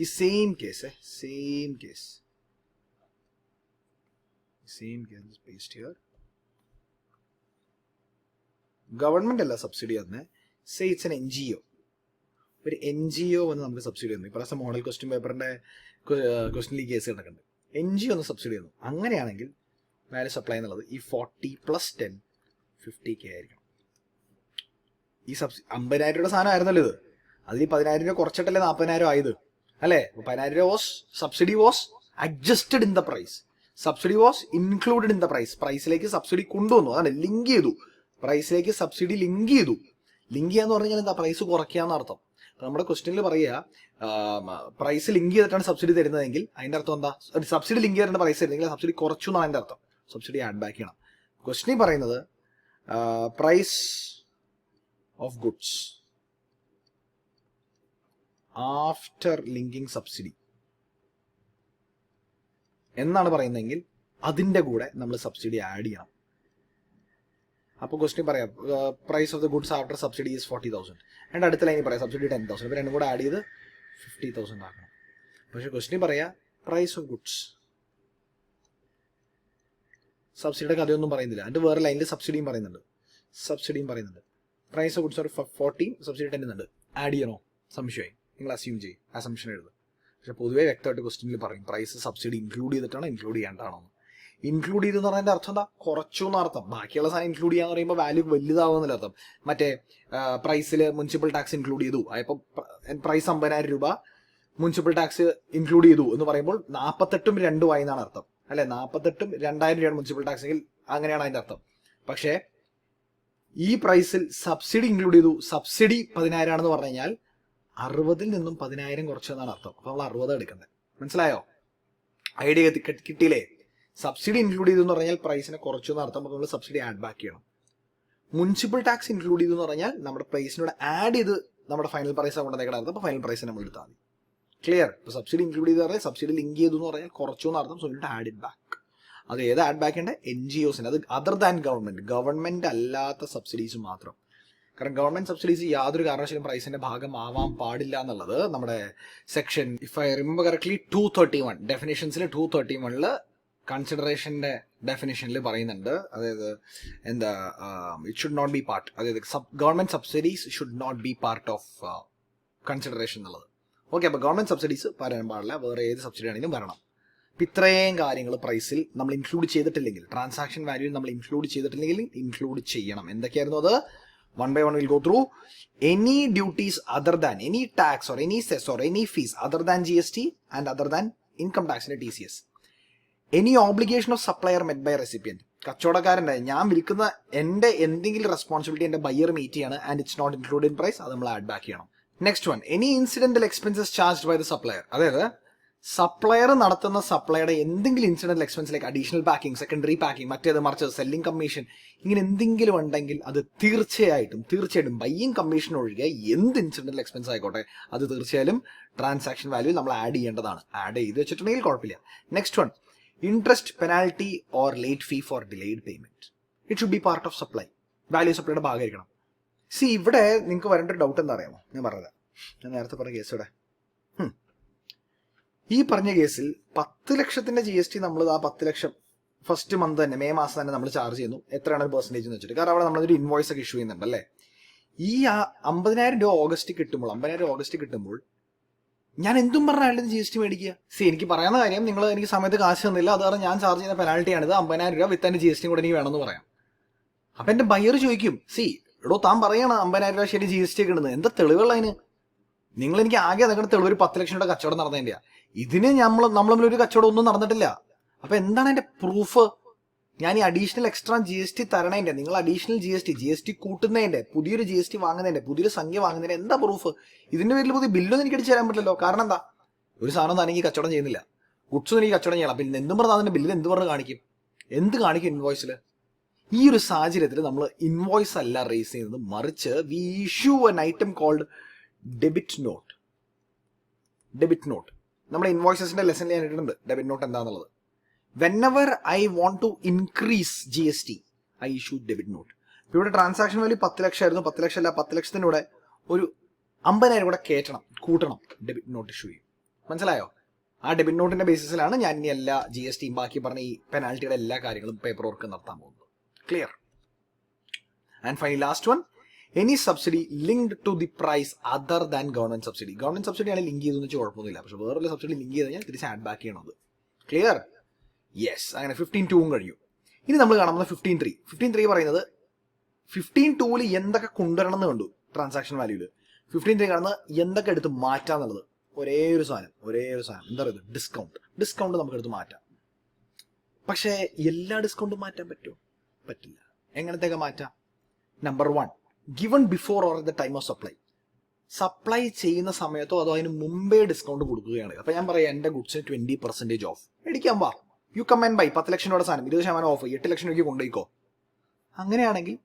ഈ same case paste here, government അല്ല സബ്സിഡി തന്നെ, സേ ഇറ്റ്സ് എൻ NGO. ഒരു NGO വന്ന് നമുക്ക് സബ്സിഡി തന്നു. ഇപ്രാവശ്യം മോഡൽ ക്വസ്റ്റ്യൻ പേപ്പറിന്റെ ക്വസ്റ്റ്യനിൽ കേസ് കിടക്കുന്നുണ്ട്. NGO ഒന്ന് സബ്സിഡി തന്നു. അങ്ങനെയാണെങ്കിൽ വാല്യൂ സപ്ലൈ എന്നുള്ളത് ഈ 40 + 10 50K ആയിരിക്കണം. ഈ 50,000 രൂപയുടെ സാധനം ആയിരുന്നല്ലോ ഇത്. അതിൽ 10,000 രൂപ കുറച്ചിട്ടല്ലേ 40,000 ആയത് അല്ലേ? 10,000 രൂപ subsidy was adjusted in the price, subsidy was included in the price. പ്രൈസിലേക്ക് സബ്സിഡി കൊണ്ടുവന്നു, അതാണ് ലിങ്ക് ചെയ്തു. പ്രൈസിലേക്ക് സബ്സിഡി ലിങ്ക് ചെയ്തു. ലിങ്ക് ചെയ്യാന്ന് പറഞ്ഞു കഴിഞ്ഞാൽ എന്താ? പ്രൈസ് കുറയ്ക്കാന്ന് അർത്ഥം. നമ്മുടെ ക്വസ്റ്റ്യനിൽ പറയുക പ്രൈസ് ലിങ്ക് ചെയ്തിട്ടാണ് സബ്സിഡി തരുന്നതെങ്കിൽ അതിന്റെ അർത്ഥം എന്താ? സബ്സിഡി ലിങ്ക് ചെയ്തിട്ട് പ്രൈസ് തരുന്നെങ്കിൽ സബ്സിഡി കുറച്ചു എന്നാണ് അതിന്റെ അർത്ഥം. സബ്സിഡി ആഡ് ബാക്ക് ചെയ്യണം. ക്വസ്റ്റ്യൻ പറയുന്നത് price of goods after linking subsidy എന്നാണ് പറയുന്നതെങ്കിൽ അതിന്റെ കൂടെ നമ്മൾ സബ്സിഡി ആഡ് ചെയ്യണം. അപ്പോൾ ക്വസ്റ്റ്യൻ പറയാം price of the goods after subsidy is 40,000. എൻ്റെ അടുത്ത ലൈനിൽ പറയാം സബ്സിഡി 10,000. ഇപ്പോൾ രണ്ടും കൂടെ ആഡ് ചെയ്ത് 50,000 ആക്കണം. പക്ഷേ ക്വസ്റ്റ്യൻ പറയാ പ്രൈസ് ഓഫ് ഗുഡ്സ്, സബ്സിഡിയുടെ കഥയൊന്നും പറയുന്നില്ല. അതിൻ്റെ വേറെ ലൈനിൽ സബ്സിഡിയും പറയുന്നുണ്ട്. പ്രൈസ് ഓഫ് ഗുഡ്സ് ഒരു 40, സബ്സിഡി 10 എന്നുണ്ട്. ആഡ് ചെയ്യണോ? സംശയമായി. നിങ്ങൾ അസ്യൂം ചെയ്യും, അസംഷൻ എഴുതുക. പക്ഷെ പൊതുവേ വ്യക്തമായിട്ട് ക്വസ്റ്റ്യനിൽ പറയും പ്രൈസ് സബ്സിഡി ഇൻക്ലൂഡ് ചെയ്തിട്ടാണോ ഇൻക്ലൂഡ് ചെയ്യാണ്ടാണോ. ഇൻക്ലൂഡ് ചെയ്തെന്ന് പറഞ്ഞതിന്റെ അർത്ഥം എന്താ? കുറച്ചു എന്നർത്ഥം. ബാക്കിയുള്ള സാധനം ഇൻക്ലൂഡ് ചെയ്യാന്ന് പറയുമ്പോൾ വാല്യൂ വലുതാവുന്നില്ല അർത്ഥം. മറ്റേ പ്രൈസിൽ മുനിസിപ്പൽ ടാക്സ് ഇൻക്ലൂഡ് ചെയ്തു, അപ്പോൾ പ്രൈസ് 50,000 രൂപ, മുനിസിപ്പൽ ടാക്സ് ഇൻക്ലൂഡ് ചെയ്തു എന്ന് പറയുമ്പോൾ 48ഉം 2 ആയി എന്നാണ് അർത്ഥം അല്ലെ? 48ഉം 2,000 രൂപയാണ് മുനിസിപ്പൽ ടാക്സ് എങ്കിൽ അങ്ങനെയാണ് അതിന്റെ അർത്ഥം. പക്ഷേ ഈ പ്രൈസിൽ സബ്സിഡി ഇൻക്ലൂഡ് ചെയ്തു, സബ്സിഡി 10,000 ആണെന്ന് പറഞ്ഞു കഴിഞ്ഞാൽ 60ൽ നിന്നും 10,000 കുറച്ചെന്നാണ് അർത്ഥം. അപ്പൊ നമ്മൾ 60 എടുക്കണ്ടേ? മനസ്സിലായോ? ഐഡിയ കിട്ടിയില്ലേ? സബ്സിഡി ഇൻക്ലൂഡ് ചെയ്തു എന്ന് പറഞ്ഞാൽ പ്രൈസിനെ കുറച്ചു എന്ന് അർത്ഥം. അപ്പോൾ നമ്മൾ സബ്സിഡി ആഡ് ബാക്ക് ചെയ്യണം. മുനിസിപ്പൽ ടാക്സ് ഇൻക്ലൂഡ് ചെയ്തു എന്ന് പറഞ്ഞാൽ നമ്മുടെ പ്രൈസിനോട് ആഡ് ചെയ്ത് നമ്മുടെ ഫൈനൽ പ്രൈസ് കൊണ്ടുവന്നേക്കണം അർത്ഥം. അപ്പോൾ ഫൈനൽ പ്രൈസ് നമ്മൾ എടുത്താൽ മതി. ക്ലിയർ? ഇപ്പോൾ സബ്സിഡി ഇൻക്ലൂഡ് ചെയ്ത് പറഞ്ഞാൽ സബ്സിഡി ലിങ്ക് ചെയ്തു എന്ന് പറഞ്ഞാൽ കുറച്ചു എന്ന് അർത്ഥം. So you add it back. അത് ഏത് ആഡ് ബാക്ക് ഉണ്ട്? NGOസിന്. അത് അതർ ദാൻ ഗവൺമെന്റ് അല്ലാത്ത സബ്സിഡീസ് മാത്രം. കാരണം ഗവൺമെന്റ് സബ്സിഡീസ് യാതൊരു കാരണവശാലും പ്രൈസിന്റെ ഭാഗമാവാൻ പാടില്ല എന്നുള്ളത് നമ്മുടെ section, if I remember correctly, 231 ഡെഫിനേഷൻസിൽ 231 കൺസിഡറേഷന്റെ ഡെഫിനേഷനിൽ പറയുന്നുണ്ട്. അതായത് എന്താ, it should not be part, അതായത് government subsidies should not be part of consideration എന്നുള്ളത്. ഓക്കെ, അപ്പോൾ ഗവൺമെന്റ് സബ്സിഡീസ് പറയാൻ പാടില്ല, വേറെ ഏത് സബ്സിഡി ആണെങ്കിലും വരണം. ഇത്രയും കാര്യങ്ങൾ പ്രൈസിൽ നമ്മൾ ഇൻക്ലൂഡ് ചെയ്തിട്ടില്ലെങ്കിൽ, ട്രാൻസാക്ഷൻ വാല്യൂ നമ്മൾ ഇൻക്ലൂഡ് ചെയ്തിട്ടില്ലെങ്കിൽ ഇൻക്ലൂഡ് ചെയ്യണം. എന്തൊക്കെയായിരുന്നു അത്? One by one will go through. Any duties other than, any tax or any cess or any fees other than GST and other than income ടാക്സിന്റെ TCS. Any obligation of supplier met by recipient. കച്ചവടക്കാരൻ്റെ, ഞാൻ വിൽക്കുന്ന എൻ്റെ എന്തെങ്കിലും responsibility എൻ്റെ buyer meet ചെയ്യാണ് and it's not include in price, അത് നമ്മൾ ആഡ് ബാക്ക് ചെയ്യണം. Next one, any incidental expenses charged by the supplier. അതായത് സപ്ലയർ നടത്തുന്ന സപ്ലൈയുടെ എന്തെങ്കിലും incidental expense like additional packing, secondary packing, മറ്റേത് മറിച്ച് സെല്ലിംഗ് കമ്മീഷൻ, ഇങ്ങനെ എന്തെങ്കിലും ഉണ്ടെങ്കിൽ അത് തീർച്ചയായിട്ടും ബയ്യിങ് കമ്മീഷൻ ഒഴികെ എന്ത് ഇൻസിഡന്റൽ എക്സ്പെൻസ് ആയിക്കോട്ടെ അത് തീർച്ചയായും ട്രാൻസാക്ഷൻ വാല്യൂ നമ്മൾ ആഡ് ചെയ്യേണ്ടതാണ്. ആഡ് ചെയ്ത് വെച്ചിട്ടുണ്ടെങ്കിൽ കുഴപ്പമില്ല. Next one, interest, penalty or late fee for delayed payment. It should be part of supply. Value സപ്ലൈയുടെ ഭാഗമായിരിക്കണം. ഇവിടെ നിങ്ങൾക്ക് വരേണ്ട ഒരു ഡൗട്ട് എന്താ അറിയാമോ? ഞാൻ നേരത്തെ പറഞ്ഞ കേസ് ഇവിടെ, ഈ പറഞ്ഞ കേസിൽ 10 ലക്ഷത്തിന്റെ GST നമ്മൾ ആ 10 ലക്ഷം ഫസ്റ്റ് മന്ത് തന്നെ, മെയ് മാസം തന്നെ നമ്മൾ ചാർജ് ചെയ്യുന്നു. എത്രയാണ് പെർസെന്റേജ് എന്ന് വെച്ചിട്ട്, കാരണം അവിടെ നമ്മളൊരു ഇൻവോയ്സ് ഒക്കെ ഇഷ്യൂ ചെയ്യുന്നുണ്ട് അല്ലേ. ഈ 50,000 രൂപ ഓഗസ്റ്റ് കിട്ടുമ്പോൾ ഞാൻ എന്തും പറഞ്ഞാലും GST മേടിക്കുക. എനിക്ക് പറയാവുന്ന കാര്യം, നിങ്ങൾ എനിക്ക് സമയത്ത് കാശ് തന്നില്ല, അത് കാരണം ഞാൻ ചാർജ് ചെയ്യുന്ന പെനാൽറ്റിയാണിത്, 50,000 രൂപ വിത്ത് അതിന്റെ GST കൂടെ എനിക്ക് വേണമെന്ന് പറയാം. അപ്പൊ എന്റെ ബയ്യർ ചോദിക്കും, എടോ താൻ പറയണം 50,000 രൂപ ശരി GST ഒക്കെ ഇടുന്നത്, എന്താ തെളിവുള്ള അതിന്? നിങ്ങൾ എനിക്ക് ആകെ നിങ്ങളുടെ തെളിവ് ഒരു 10 ലക്ഷം രൂപ കച്ചവടം നടന്നതിന്റെയാ. ഇതിന് നമ്മൾ ഒരു കച്ചവടം ഒന്നും നടന്നിട്ടില്ല. അപ്പൊ എന്താണ് എന്റെ പ്രൂഫ്? ഞാൻ ഈ അഡീഷണൽ എക്സ്ട്രാ GST തരണേന്റെ, നിങ്ങൾ അഡീഷണൽ GST കൂട്ടുന്നതിന്റെ, പുതിയൊരു GST വാങ്ങുന്നതിന്റെ, പുതിയൊരു സംഖ്യ വാങ്ങുന്നതിന്റെ എന്താ പ്രൂഫ്? ഇതിന്റെ പേരിൽ പുതിയ ബില്ലൊന്നും എനിക്ക് അടിച്ചു തരാൻ പറ്റില്ലല്ലോ. കാരണം എന്താ? ഒരു സാധനം തന്നെ എനിക്ക് കച്ചവടം ചെയ്യുന്നില്ല, ഗുഡ്സ് എനിക്ക് കച്ചവടം ചെയ്യണം. പിന്നെ എന്തും പറഞ്ഞാൽ അതിന്റെ ബില്ല് എന്ത് പറഞ്ഞ് കാണിക്കും? എന്ത് കാണിക്കും ഇൻവോയ്സിൽ? ഈ ഒരു സാഹചര്യത്തിൽ നമ്മൾ ഇൻവോയ്സ് അല്ല റേസ് ചെയ്യുന്നത്, മറിച്ച് we issue an item called debit note. നമ്മുടെ ഇൻവോയ്സസിന്റെ ലെസണിൽ ഞാൻ ഇട്ടിട്ടുണ്ട് ഡെബിറ്റ് നോട്ട് എന്താണെന്നുള്ളത്. Whenever I want to increase GST, I issue debit note. ഇവിടെ ട്രാൻസാക്ഷൻ വാല്യൂ 10 ലക്ഷമായിരുന്നു, 10 ലക്ഷം അല്ല, 10 ലക്ഷത്തിൻ്റെ കൂടെ ഒരു 50,000 കൂടെ കൂട്ടണം, ഡെബിറ്റ് നോട്ട് ഇഷ്യൂ ചെയ്യും. മനസ്സിലായോ? ആ ഡെബിറ്റ് നോട്ടിന്റെ ബേസിസിലാണ് ഞാൻ ഇനി എല്ലാ GST ബാക്കി പറഞ്ഞ ഈ പെനാൽറ്റിയുടെ എല്ലാ കാര്യങ്ങളും പേപ്പർ വർക്ക് നടത്താൻ പോകുന്നത്. Clear? And finally last one, any subsidy linked to the price other than government subsidy. Government subsidy ആണ് ലിങ്ക് ചെയ്തെന്ന് വെച്ചാൽ കുഴപ്പമൊന്നുമില്ല, പക്ഷെ വേറൊരു സബ്സിഡി ലിങ്ക് ചെയ്ത് കഴിഞ്ഞാൽ തിരിച്ച് ആഡ് ബാക്ക് ചെയ്യണത്. ക്ലിയർ? യെസ്. അങ്ങനെ 15(2) കഴിഞ്ഞു. ഇനി നമ്മൾ കാണുന്നത് 15(3). പറയുന്നത് 15(2)ൽ എന്തൊക്കെ കൊണ്ടുവരണം എന്ന് കണ്ടു ട്രാൻസാക്ഷൻ വാല്യൂല്. 15(3) കാണുന്നത് എന്തൊക്കെ എടുത്ത് മാറ്റാന്നുള്ളത്. ഒരേ ഒരു സാധനം എന്താ പറയുക? ഡിസ്കൗണ്ട് നമുക്ക് എടുത്ത് മാറ്റാം. പക്ഷേ എല്ലാ ഡിസ്കൗണ്ടും മാറ്റാൻ പറ്റുമോ? പറ്റില്ല. എങ്ങനത്തെയൊക്കെ മാറ്റാം? Number 1, given before or at the time of supply ചെയ്യുന്ന സമയത്തോ അതോ അതിന് മുമ്പേ ഡിസ്കൗണ്ട് കൊടുക്കുകയാണ്. അപ്പൊ ഞാൻ പറയാം, എന്റെ ഗുഡ്സിന് 20% ഓഫ് മേടിക്കാൻ പാ, യു കം ആൻഡ് ബൈ. 10 ലക്ഷം രൂപയുടെ സാധനം 20% ഓഫ്, 8 ലക്ഷം രൂപയ്ക്ക് കൊണ്ടുപോയിക്കോ. അങ്ങനെയാണെങ്കിൽ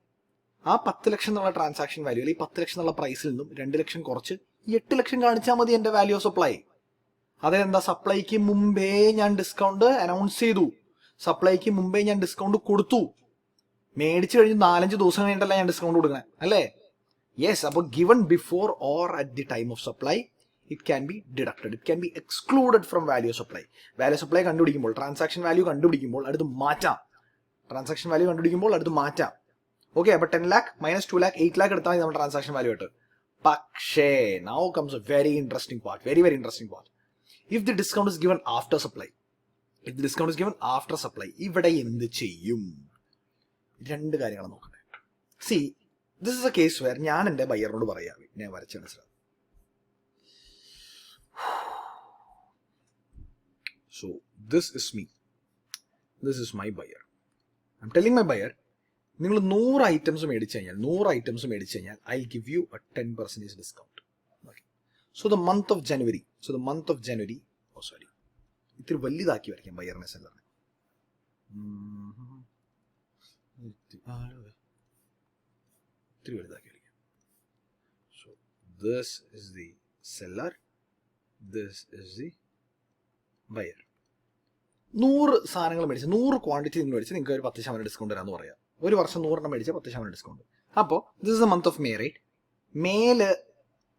ആ 10 ലക്ഷം എന്നുള്ള ട്രാൻസാക്ഷൻ വാല്യൂ അല്ലെങ്കിൽ 10 ലക്ഷം എന്നുള്ള പ്രൈസിൽ നിന്നും 2 ലക്ഷം കുറച്ച് 8 ലക്ഷം കാണിച്ചാൽ മതി എന്റെ വാല്യൂ ഓഫ് സപ്ലൈ. അതെന്താ? സപ്ലൈക്ക് മുമ്പേ ഞാൻ ഡിസ്കൗണ്ട് അനൗൺസ് ചെയ്തു, സപ്ലൈക്ക് മുമ്പേ ഞാൻ ഡിസ്കൗണ്ട് കൊടുത്തു. മേടിച്ചു കഴിഞ്ഞ് 4-5 ദിവസം കഴിഞ്ഞിട്ടല്ല ഞാൻ ഡിസ്കൗണ്ട് കൊടുക്കണേ, അല്ലേ? യെസ്. അപ്പോൾ given before or at the time of supply, it can be deducted, it can be excluded from value supply. Value supply കണ്ടുപിടിക്കുമ്പോൾ, ട്രാൻസാക്ഷൻ വാല്യൂ കണ്ടുപിടിക്കുമ്പോൾ അടുത്ത് മാറ്റാം. ഓക്കെ, അപ്പൊ 10 lakh minus 2 lakh 8 lakh എടുത്താൽ നമ്മൾ ട്രാൻസാക്ഷൻ വാല്യൂ ആയിട്ട്. പക്ഷേ now comes a very interesting part. If the discount is given after supply, ഇവിടെ എന്ത് ചെയ്യും? 2 കാര്യങ്ങൾ നോക്കട്ടെ. this is a case where ഞാൻ എൻ്റെ ബയ്യറിനോട് പറയാം, ഞാൻ വരച്ച മനസ്സിലാവും. So this is me. This is my buyer. I'm telling my buyer, നിങ്ങൾ 100 items മേടിച്ചു കഴിഞ്ഞാൽ I'll give you a 10% discount. Okay. So the month of January, ഇത്തിരി വലുതാക്കി വരയ്ക്കാം ബയ്യറിനെ, സെല്ലറിനെ. ഇത്തിരി വലുതാക്കി വരയ്ക്കാം. So this is the seller, this is the buyer. 100 സാധനങ്ങൾ മേടിച്ച് 100 ക്വാണ്ടിറ്റി നിങ്ങൾ മേടിച്ച് നിങ്ങൾക്ക് ഒരു 10% ഡിസ്കൗണ്ട് തരാമെന്ന് പറയാം. ഒരു വർഷം 100 മേടിച്ച 10% ഡിസ്കൗണ്ട്. അപ്പോൾ this is the month of May, right? മേല്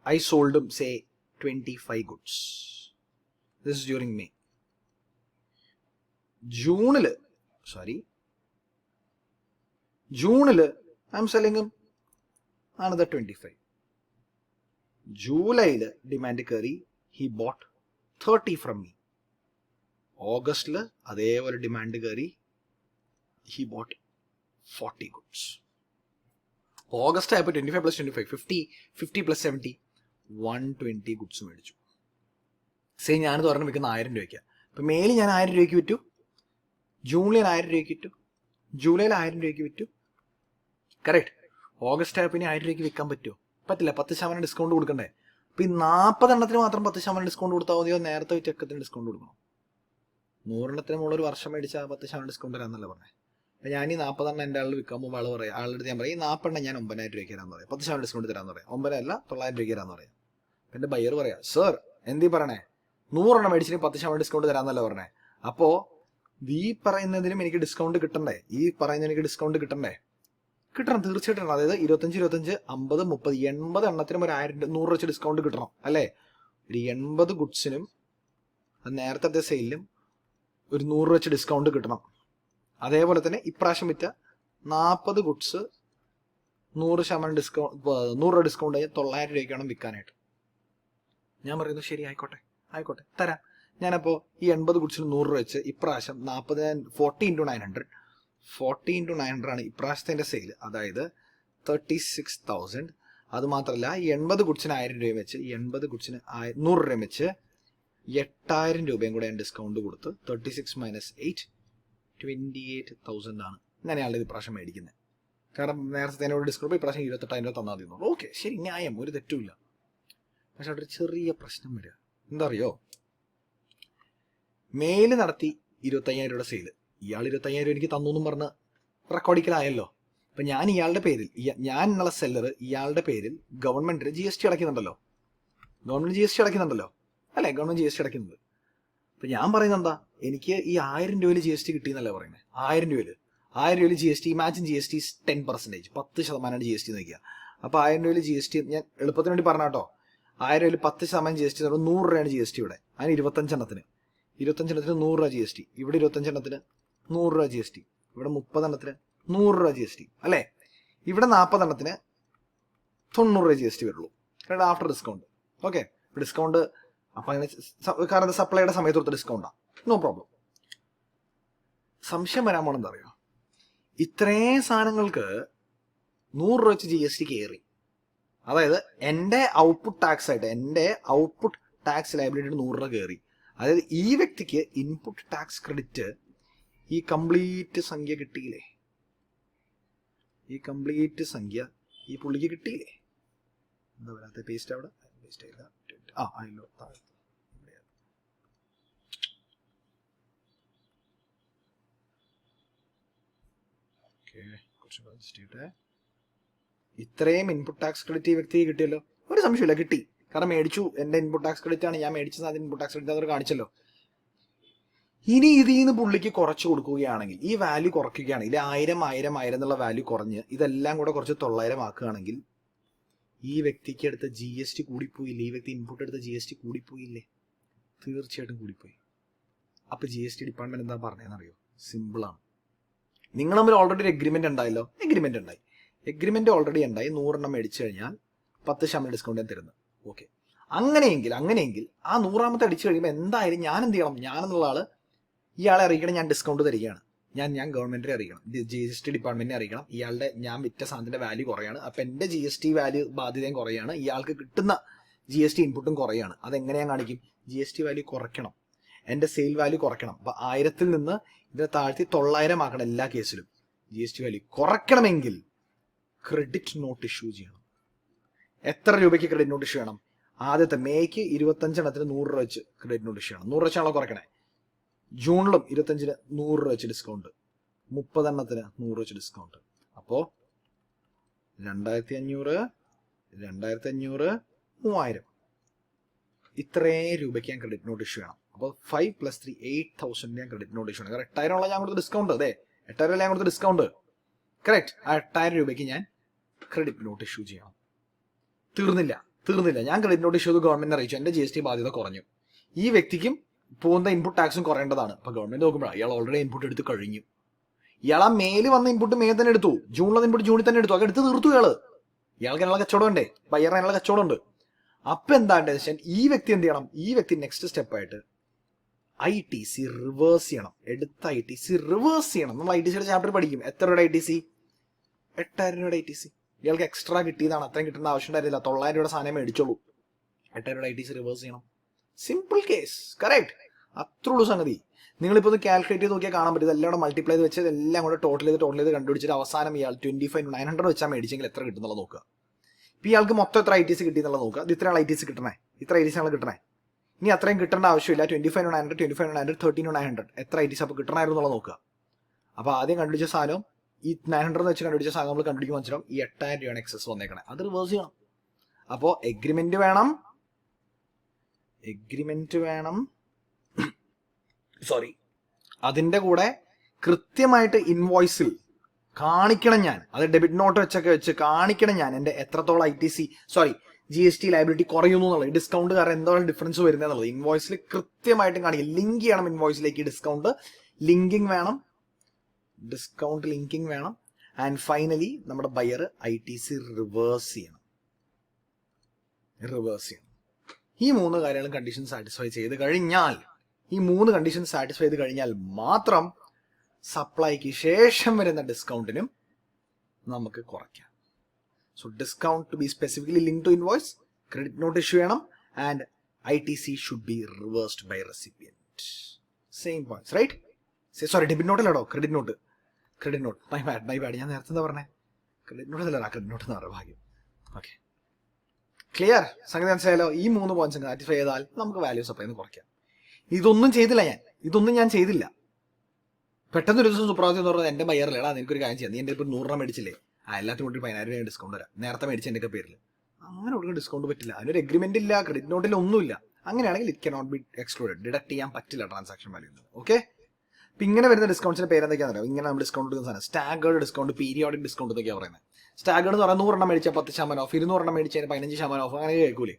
I sold say 25 goods. This is during May. ജൂണില് ഐ എം സെല്ലിംഗ് another 25. ജൂലൈയില് ഡിമാൻഡ് കയറി, he bought 30 from me. ഓഗസ്റ്റിൽ അതേപോലെ ഡിമാൻഡ് കയറി. He boat 40 goods. ഓഗസ്റ്റ് ആയപ്പോൾ 25 + 25 50 + 70 120 ഗുഡ്സ് മേടിച്ചു. ഞാനിത് പറഞ്ഞ് വിൽക്കുന്ന 1000 രൂപയ്ക്ക്. അപ്പം മേലിൽ ഞാൻ 1000 രൂപയ്ക്ക് വിറ്റു, ജൂണിൽ ഞാൻ 1000 രൂപയ്ക്ക് വിറ്റു, ജൂലൈയിൽ 1000 രൂപയ്ക്ക് വിറ്റു. കറക്റ്റ്. ഓഗസ്റ്റ് ആയപ്പോൾ ഇനി 1000 രൂപയ്ക്ക് വിൽക്കാൻ പറ്റുമോ? പറ്റില്ല. 10% ഡിസ്കൗണ്ട് കൊടുക്കണ്ടേ? അപ്പം ഈ 40 എണ്ണത്തിന് മാത്രം 10% ഡിസ്കൗണ്ട് കൊടുത്താൽ മതിയോ? നേരത്തെ വിറ്റക്കത്തിന് ഡിസ്കൗണ്ട് കൊടുക്കണം. 100 എണ്ണത്തിന് മുകളിൽ 1 വർഷം മേടിച്ചാൽ 10% ഡിസ്കൗണ്ട് തരാമെന്നല്ല പറഞ്ഞത്. അപ്പം ഞാൻ ഈ 40 എണ്ണം എൻ്റെ ആൾ വിൽക്കാൻ പോകുമ്പോൾ ആൾ പറയാം, ആളുടെ ഞാൻ പറയും ഈ 40 എണ്ണം ഞാൻ 9000 രൂപയ്ക്ക് തരാമെന്ന് പറയാം, 10% ഡിസ്കൗണ്ട് തരാമെന്ന് പറയാം. 9 അല്ല 900 രൂപയ്ക്ക് തരാമെന്ന് പറയാം. എൻ്റെ ബയ്യർ പറയാം, സർ എന്തീ പറയണേ, 100 എണ്ണം മേടിച്ചിട്ട് 10% ഡിസ്കൗണ്ട് തരാമെന്നല്ല പറഞ്ഞേ. അപ്പോൾ ഈ പറയുന്നതിനും എനിക്ക് ഡിസ്കൗണ്ട് കിട്ടണ്ടേ? ഈ പറയുന്നതിന് എനിക്ക് ഡിസ്കൗണ്ട് കിട്ടണ്ടേ? കിട്ടണം, തീർച്ചയായിട്ടും. അതായത് 25, 25, 50, 30, 80 എണ്ണത്തിനും ഒരു 100 വെച്ച് ഡിസ്കൗണ്ട് കിട്ടണം അല്ലേ? ഒരു 80 ഗുഡ്സിനും നേരത്തെ സെയിലിനും ഒരു 100 വെച്ച് ഡിസ്കൗണ്ട് കിട്ടണം. അതേപോലെ തന്നെ ഇപ്രാവശ്യം വിറ്റ 40 ഗുഡ്സ് 100% ഡിസ്കൗണ്ട്, 100 രൂപ ഡിസ്കൗണ്ട് കഴിഞ്ഞാൽ 900 രൂപയ്ക്ക് വേണം വിൽക്കാനായിട്ട്. ഞാൻ പറയുന്നു ശരി, ആയിക്കോട്ടെ തരാം. ഞാനപ്പോൾ ഈ 80 ഗുഡ്സിന് 100 രൂപ വെച്ച് ഇപ്രാവശ്യം 40 × 900 ആണ് ഇപ്രാവശ്യത്തെ സെയിൽ. അതായത് 36,000. അത് മാത്രമല്ല ഈ 80 ഗുഡ്സിന് 1000 രൂപയും വെച്ച് 80 ഗുഡ്സിന് 100 രൂപയും വെച്ച് 8000 രൂപയും കൂടെ ഞാൻ ഡിസ്കൗണ്ട് കൊടുത്ത് 36 - 8 28,000 ആണ് ഞാൻ അയാളുടെ ഇപ്രാവശ്യം മേടിക്കുന്നത്. കാരണം നേരത്തെ എന്നോട് ഡിസ്കൗണ്ട് ഇപ്രാവശ്യം 28,000 രൂപ തന്നാൽ മതി. ഓക്കെ ശരി, ന്യായം, ഒരു തെറ്റുമില്ല. പക്ഷെ അവിടെ ഒരു ചെറിയ പ്രശ്നം വരിക എന്താ അറിയോ? മേല് നടത്തി 25,000 രൂപയുടെ സെയില്, ഇയാൾ 25,000 രൂപ എനിക്ക് തന്നു എന്നും പറഞ്ഞ് റെക്കോർഡിക്കലായല്ലോ. അപ്പം ഞാൻ ഇയാളുടെ പേരിൽ, ഞാൻ എന്നുള്ള സെല്ലർ ഇയാളുടെ പേരിൽ ഗവൺമെന്റിന് GST അടയ്ക്കുന്നുണ്ടല്ലോ. ഗവൺമെന്റ് GST അടയ്ക്കുന്നുണ്ട്. അപ്പം ഞാൻ പറയുന്നത് എന്താ, എനിക്ക് ഈ 1000 രൂപയിൽ GST കിട്ടിയെന്നല്ലേ പറയുന്നത്. 1000 രൂപയിൽ GST, ഇമാജിൻ GST 10%, 10% GST നിൽക്കുക. അപ്പോൾ 1000 രൂപയിൽ GST ഞാൻ എളുപ്പത്തിന് വേണ്ടി പറഞ്ഞാട്ടോ. 1000 രൂപയിൽ 10% GST 100 രൂപയാണ് GST ഇവിടെ. അതിന് 25 എണ്ണത്തിന് 100 രൂപ GST, ഇവിടെ 25 എണ്ണത്തിന് 100 രൂപ GST, ഇവിടെ 30 എണ്ണത്തിന് 100 രൂപ GST അല്ലേ? ഇവിടെ 40 എണ്ണത്തിന് 90 രൂപ GST വരുള്ളൂ, ആഫ്റ്റർ ഡിസ്കൗണ്ട്. ഓക്കെ, ഡിസ്കൗണ്ട് അപ്പം അങ്ങനെ കാരണം സപ്ലൈയുടെ സമയത്ത് കൊടുത്ത ഡിസ്കൗണ്ടാണ്, നോ പ്രോബ്ലം. സംശയം വരാൻ പോണെന്താ അറിയോ, ഇത്രയും സാധനങ്ങൾക്ക് 100 രൂപ വെച്ച് GST കയറി. അതായത് എൻ്റെ ഔട്ട്പുട്ട് ടാക്സ് ലയബിലിറ്റി 100 രൂപ കയറി. അതായത് ഈ വ്യക്തിക്ക് ഇൻപുട്ട് ടാക്സ് ക്രെഡിറ്റ് ഈ കംപ്ലീറ്റ് സംഖ്യ കിട്ടിയില്ലേ? ഈ പുള്ളിക്ക് കിട്ടിയില്ലേ? എന്താ വരാത്ത പേസ്റ്റ് അവിടെ പേസ്റ്റ് ചെയ്ത അതിലോ ഇത്രയും ഇൻപുട്ട് ടാക്സ് ക്രെഡിറ്റ് ഈ വ്യക്തിക്ക് കിട്ടിയല്ലോ. ഒരു സംശയമില്ല, കിട്ടി. കാരണം മേടിച്ചു, എൻ്റെ ഇൻപുട്ട് ടാക്സ് ക്രെഡിറ്റ് ആണ്, ഞാൻ മേടിച്ചത്, അത് ഇൻപുട്ട് ടാക്സ് ക്രെഡിറ്റ് അവർ കാണിച്ചല്ലോ. ഇനി ഇതിൽ നിന്ന് പുള്ളിക്ക് കുറച്ച് കൊടുക്കുകയാണെങ്കിൽ, ഈ വാല്യൂ കുറയ്ക്കുകയാണെങ്കിൽ, 1000 എന്നുള്ള വാല്യൂ കുറഞ്ഞ് ഇതെല്ലാം കൂടെ കുറച്ച് 900 ആക്കുകയാണെങ്കിൽ ഈ വ്യക്തിക്ക് എടുത്ത GST കൂടിപ്പോയില്ലേ? ഈ വ്യക്തി ഇൻപുട്ട് എടുത്ത GST കൂടിപ്പോയില്ലേ? തീർച്ചയായിട്ടും കൂടിപ്പോയി. അപ്പോൾ GST ഡിപ്പാർട്ട്മെന്റ് എന്താ പറഞ്ഞതെന്നറിയോ? സിമ്പിളാണ്. നിങ്ങൾ തമ്മിൽ ഓൾറെഡി ഒരു എഗ്രിമെന്റ് ഉണ്ടായല്ലോ. എഗ്രിമെന്റ് ഓൾറെഡി ഉണ്ടായി. 100 എണ്ണം മേടിച്ചു കഴിഞ്ഞാൽ 10% ഡിസ്കൗണ്ട് ഞാൻ തരുന്നത്. ഓക്കെ, അങ്ങനെയെങ്കിൽ ആ 100ാമത്തെ അടിച്ചു കഴിയുമ്പോൾ എന്തായാലും ഞാൻ എന്ത് ചെയ്യണം? ഞാനെന്നുള്ള ആള് ഇയാളെ അറിയിക്കണം, ഞാൻ ഡിസ്കൗണ്ട് തരികയാണ്. ഞാൻ ഗവൺമെന്റിനെ അറിയിക്കണം, GST ഡിപ്പാർട്ട്മെന്റിനെ അറിയിക്കണം. ഇയാളുടെ ഞാൻ വിറ്റ സാധനത്തിന്റെ വാല്യൂ കുറയാണ്, അപ്പം എൻ്റെ GST വാല്യൂ ബാധ്യതയും കുറയാണ്, ഇയാൾക്ക് കിട്ടുന്ന GST ഇൻപുട്ടും കുറയാണ്. അതെങ്ങനെയാ കാണിക്കും? GST വാല്യൂ കുറയ്ക്കണം, എൻ്റെ സെയിൽ വാല്യൂ കുറയ്ക്കണം. അപ്പം 1000 നിന്ന് ഇതിനെ താഴ്ത്തി 900 ആക്കണം. എല്ലാ കേസിലും GST വാല്യൂ കുറയ്ക്കണമെങ്കിൽ ക്രെഡിറ്റ് നോട്ട് ഇഷ്യൂ ചെയ്യണം. എത്ര രൂപയ്ക്ക് ക്രെഡിറ്റ് നോട്ട് ഇഷ്യൂ ചെയ്യണം? ആദ്യത്തെ മേയ്ക്ക് 25 എണ്ണത്തിന് 100 രൂപ വെച്ച് ക്രെഡിറ്റ് നോട്ട് ഇഷ്യൂ ചെയ്യണം. 100 വെച്ചാണല്ലോ കുറയ്ക്കണേ. ജൂണിലും 25-ന് 100 രൂപ വെച്ച് ഡിസ്കൗണ്ട്, 30 എണ്ണത്തിന് 100 വെച്ച് ഡിസ്കൗണ്ട്. അപ്പോൾ 2500, 3000 ഇത്രയും രൂപയ്ക്ക് ഞാൻ ക്രെഡിറ്റ് നോട്ട് ഇഷ്യൂ ചെയ്യണം. അപ്പോൾ 5 + 3 8,000 ഞാൻ ക്രെഡിറ്റ് നോട്ട് ഇഷ്യൂ ചെയ്യണം. കാരണം 8000 ഞാൻ കൊടുത്ത ഡിസ്കൗണ്ട്, അതെ 8000 ഞാൻ കൊടുത്ത ഡിസ്കൗണ്ട് കറക്റ്റ്. ആ 8000 രൂപയ്ക്ക് ഞാൻ ക്രെഡിറ്റ് നോട്ട് ഇഷ്യൂ ചെയ്യണം. തീർന്നില്ല. ഞാൻ ക്രെഡിറ്റ് നോട്ട് ഇഷ്യൂ ചെയ്ത് ഗവൺമെന്റിനെ അറിയിച്ചു, എൻ്റെ GST ബാധ്യത കുറഞ്ഞു. ഈ വ്യക്തിക്കും പോകുന്ന ഇൻപുട്ട് ടാക്സും കുറയേണ്ടതാണ്. അപ്പോൾ ഗവൺമെന്റ് നോക്കുമ്പോൾ ഇയാൾ ഓൾറെഡി ഇൻപുട്ട് എടുത്ത് കഴിഞ്ഞു. ഇയാൾ ആ മേല് വന്ന ഇൻപുട്ട് തന്നെ എടുത്തു, ജൂണിലെ ഇൻപുട്ട് ജൂണിൽ തന്നെ എടുത്തു. അത് എടുത്ത് തീർത്തു. ഇയാൾക്ക് എന്നുള്ള കച്ചവടം ഉണ്ടേ, ബയ്യറിന് എന്നുള്ള കച്ചവടം ഉണ്ട്. അപ്പം എന്താ വെച്ചാൽ ഈ വ്യക്തി എന്ത് ചെയ്യണം? ഈ വ്യക്തി നെക്സ്റ്റ് സ്റ്റെപ്പായിട്ട് ITC റിവേഴ്സ് ചെയ്യണം. എടുത്ത ITC റിവേഴ്സ് ചെയ്യണം. നമ്മൾ ITCയുടെ ചാപ്റ്റർ പഠിക്കും. എത്ര രൂപയുടെ ITC? 8,000 രൂപയുടെ ITC. ഇയാൾക്ക് എക്സ്ട്രാ കിട്ടിയതാണ്, അത്രയും കിട്ടേണ്ട ആവശ്യം ഉണ്ടായിരുന്നില്ല. 900 രൂപയുടെ സാധനം മേടിച്ചോളൂ. 8,000 രൂപയുടെ ITC റിവേഴ്സ് ചെയ്യണം. Simple case, correct. അത്രയുള്ളൂ സംഗതി. നിങ്ങളിപ്പോൾ ഒന്ന് കാൽക്കുലേറ്റ് ചെയ്ത് നോക്കിയാൽ കാണാൻ പറ്റും. ഇതെല്ലാം കൂടെ മൾട്ടിപ്ലൈ ചെയ്ത് വെച്ച് എല്ലാം കൂടെ ടോട്ടൽ ചെയ്ത് കണ്ടുപിടിച്ചിട്ട് അവസാനം ഇയാൾ 25,900 വെച്ചാൽ മേടിച്ചെങ്കിൽ എത്ര കിട്ടുന്നുള്ള നോക്കുക. ഇപ്പം ഇയാൾക്ക് മൊത്തം എത്ര ITC കിട്ടിയെന്നുള്ളത് നോക്കുക. ഇത് ഇത്രയാണ് ITC കിട്ടണേ, ഇത്ര ITC ആണ് കിട്ടണേ. ഇനി അത്രയും കിട്ടേണ്ട ആവശ്യമില്ല. 25,900, 13,900 എത്ര ITC അപ്പോൾ കിട്ടണമായിരുന്നു എന്നുള്ളത് നോക്കുക. അപ്പോൾ ആദ്യം കണ്ടുപിടിച്ച സാധനം ഈ 900 വെച്ച് കണ്ടുപിടിച്ച സാധനം നമ്മൾ കണ്ടുപിടിക്കാൻ മനസ്സിലാവും. ഈ 8,000 രൂപയാണ് എക്സസ് വന്നേക്കണേ, അത് റിവേഴ്സ് ചെയ്യണം. അപ്പോൾ എഗ്രിമെന്റ് വേണം, സോറി, അതിൻ്റെ കൂടെ കൃത്യമായിട്ട് ഇൻവോയ്സിൽ കാണിക്കണം ഞാൻ. അത് ഡെബിറ്റ് നോട്ട് വെച്ച് കാണിക്കണം ഞാൻ എൻ്റെ എത്രത്തോളം GST ലയബിലിറ്റി കുറയുന്നു എന്നുള്ളത്. ഡിസ്കൗണ്ട് കാരണം എന്താണ് ഡിഫറൻസ് വരുന്നത് എന്നുള്ളത് ഇൻവോയ്സിൽ കൃത്യമായിട്ടും കാണിക്കും. ലിങ്ക് ചെയ്യണം ഇൻവോയ്സിലേക്ക്. ഡിസ്കൗണ്ട് ലിങ്കിങ് വേണം. ആൻഡ് ഫൈനലി നമ്മുടെ ബയർ ITC റിവേഴ്സ് ചെയ്യണം. ഈ 3 കാര്യങ്ങളും കണ്ടീഷൻ സാറ്റിസ്ഫൈ ചെയ്ത് കഴിഞ്ഞാൽ മാത്രം സപ്ലൈക്ക് ശേഷം വരുന്ന ഡിസ്കൗണ്ടിനും നമുക്ക് കുറയ്ക്കാം. So discount to be specifically linked to invoice, credit note issue ചെയ്യണം, and ITC should be reversed by recipient. Same points, right? Sorry, debit note അല്ലടോ, credit note. My bad. ഞാൻ നേരത്തെ എന്താ പറഞ്ഞേ? Credit note അല്ലടാ, credit note എന്ന് പറയാം. ഭാഗ്യം. Okay. Clear? സംഗതി മനസ്സിലായല്ലോ. ഈ 3 പോയിന്റ്സ് സാറ്റിസ്ഫൈ ചെയ്താൽ നമുക്ക് വാല്യൂ സപ്ലൈന്ന് കുറയ്ക്കാം. ഇതൊന്നും ഞാൻ ചെയ്തില്ല. പെട്ടെന്ന് ഒരു ദിവസം സുപ്രഭാതം എന്ന് പറഞ്ഞാൽ എൻ്റെ ബയറിലടാ നിനക്കൊരു കാര്യം ചെയ്യാം, നീ എൻ്റെ ഇപ്പോൾ 100 രൂപ മേടിച്ചില്ലേ, എല്ലാത്തിനും കൂടി 10,000 രൂപ ഡിസ്കൗണ്ട് തരാം, നേരത്തെ മേടിച്ച എൻ്റെ പേരിൽ. അങ്ങനെ കൊടുക്കുന്ന ഡിസ്കൗണ്ട് പറ്റില്ല. അതിനൊരു എഗ്രിമെന്റ് ഇല്ല, ക്രെഡിറ്റ് നോട്ടിൽ ഒന്നുമില്ല. അങ്ങനെയാണെങ്കിൽ it cannot be excluded, deduct ചെയ്യാൻ പറ്റില്ല ട്രാൻസാക്ഷൻ വാല്യൂ. ഓക്കെ. അപ്പം ഇങ്ങനെ വരുന്ന ഡിസ്കൗണ്ട്സിന്റെ പേരെന്തൊക്കെയാണെന്നറിയോ? ഇങ്ങനെ നമ്മൾ ഡിസ്കൗണ്ട് കൊടുക്കുന്ന സാധനം സ്റ്റാഗേർഡ് ഡിസ്കൗണ്ട്, പീരിയോഡിക് ഡിസ്കൗണ്ട് എന്നൊക്കെയാണ് പറയുന്നത്. സ്റ്റാഗേർഡ് എന്ന് പറഞ്ഞാൽ 100 എണ്ണം മേടിച്ചാൽ 10% ഓഫ്, 200 എണ്ണം മേടിച്ചാൽ 15% ഓഫ്, അങ്ങനെ കേൾക്കൂലേ.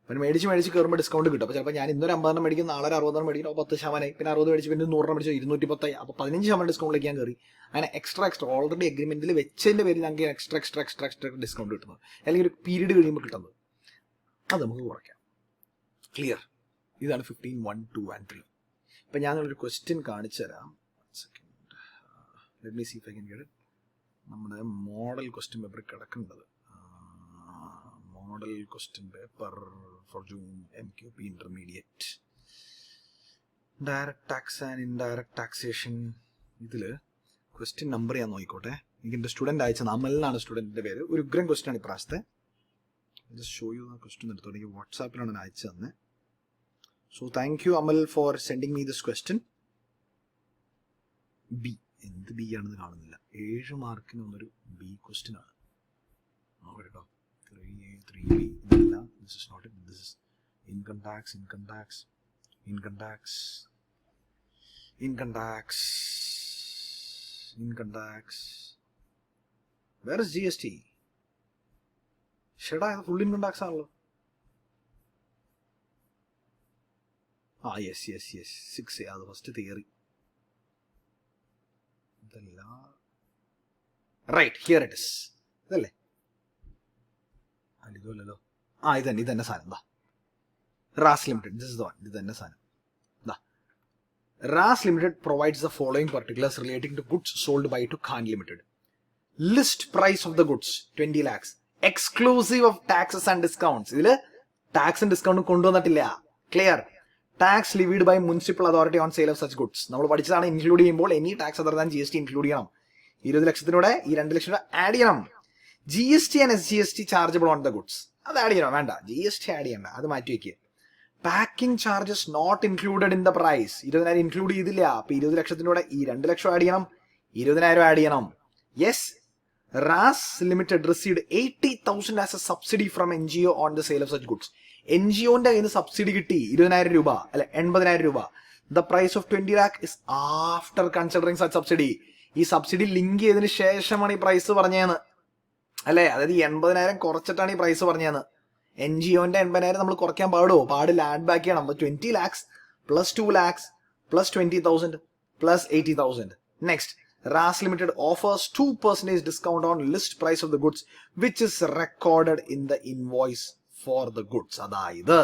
അപ്പം മേടിച്ച് കയറുമ്പോൾ ഡിസ്കൗണ്ട് കിട്ടും. അപ്പോൾ ചിലപ്പോൾ ഞാൻ ഇന്നൊരു 50 എണ്ണം മേടിക്കും, നാളെ 60 എണ്ണം മേടിക്കും, 10%, പിന്നെ 60 മേടിച്ച് പിന്നെ 100 എണ്ണം മേടിച്ചു 210, അപ്പോൾ 15% ഡിസ്കൗണ്ടിലേക്ക് ഞാൻ കയറി. അങ്ങനെ എക്സ്ട്രാ ഓൾറെഡി എഗ്രിമെന്റിൽ വെച്ചതിന്റെ പേരിൽ ഞങ്ങൾക്ക് എക്സ്ട്രാ ഡിസ്കൗണ്ട് കിട്ടുന്നത്, അല്ലെങ്കിൽ ഒരു പീരീഡ് കഴിയുമ്പോൾ കിട്ടുന്നത്, അത് നമുക്ക് കുറയ്ക്കാം. ക്ലിയർ? ഇതാണ് 15, 1, 2 and 3. ഇപ്പം ഞാൻ ഒരു ക്വസ്റ്റ്യൻ കാണിച്ചു തരാം. Let me see if I can get it. നമ്മുടെ മോഡൽ ക്വസ്റ്റ്യൻ പേപ്പർ കിടക്കുന്നത്, model question paper for June MQP intermediate, direct tax and indirect taxation. ഇതിൽ ക്വസ്റ്റ്യൻ നമ്പർ ഞാൻ നോക്കിക്കോട്ടെ. എനിക്ക് എൻ്റെ സ്റ്റുഡൻറ്റ് അയച്ചത്, അമലിനാണ് സ്റ്റുഡൻറ്റിൻ്റെ പേര്. ഒരു ഉഗ്രൻ ക്വസ്റ്റ്യൻ ആണ് ഇപ്രാവശ്യത്തെ. ജസ്റ്റ് ഷോ യു ക്വസ്റ്റ്യൻ എടുത്തു. എനിക്ക് വാട്സാപ്പിലാണ് അയച്ചു തന്നെ. So thank you Amal four sending me this question. B, എന്ത് ബി ആണെന്ന് കാണുന്നില്ല. 7 മാർക്കിന് ഒന്നൊരു ബി ക്വസ്റ്റ്യൻ ആണ്. നോക്കട്ടോ, 3B ഇതല്ല. This is not it. This is income tax. Where is GST? ഷെടാ, ഇത് ഫുൾ ഇൻകം ടാക്സ് ആണല്ലോ. യെസ് 6A, അത് ഫസ്റ്റ് തിയറി. ഇതല്ല, റൈറ്റ്, ഹിയർ ഇറ്റ് ഇസ്. ഇതല്ലേ? ഇതല്ലോ. ഇതന്നെ സാധനം. എന്താ Ras limited, this is the one. ഇത് തന്നെ സാധനം. RAS Limited provides the following particulars relating to goods sold by to Khan Limited. List price of the goods 20 lakhs exclusive of taxes and discounts. ഇതില് tax and discount കൊണ്ടുവന്നിട്ടില്ല. Clear? Tax levied by municipal authority on sale of such goods. നമ്മൾ പഠിച്ചതാണ്. Include ചെയ്യുമ്പോൾ any tax other than GST include ചെയ്യണം. 20 ലക്ഷത്തിനൂടെ ഈ 2 ലക്ഷം രൂപ add ചെയ്യണം. GST and SGST chargeable on the goods, അത് ആഡ് ചെയ്യണം. വേണ്ട, GST ആഡ് ചെയ്യണ്ട, അത് മാറ്റി വയ്ക്കുക. Packing charges not included in the price. 20,000 include ചെയ്തില്ല. അപ്പൊ 20 ലക്ഷത്തിനൂടെ ഈ 2 ലക്ഷം ആഡ് ചെയ്യണം, 20,000 ആഡ് ചെയ്യണം. Yes, RAS Limited received 80,000 as a subsidy from NGO on the sale of such goods. NGOന്റെ കയ്യിൽ നിന്ന് സബ്സിഡി കിട്ടി 20,000 രൂപ, അല്ലെ 80,000 രൂപ. The price of 20 lakh is after considering such subsidy. ഈ സബ്സിഡി ലിങ്ക് ചെയ്തതിന് ശേഷമാണ് ഈ പ്രൈസ് പറഞ്ഞതെന്ന്, അല്ലെ? അതായത് 80,000 കുറച്ചിട്ടാണ് ഈ പ്രൈസ് പറഞ്ഞതെന്ന്. NGOന്റെ 80,000 നമ്മൾ കുറയ്ക്കാൻ പാടില്ല, ആഡ് ബാക്ക് ചെയ്യണം. 20 lakhs plus 2 lakhs plus 20,000 plus 80,000. Next, RAS Limited offers 2% discount on list price of the goods which is recorded in the invoice for the goods. അതായത്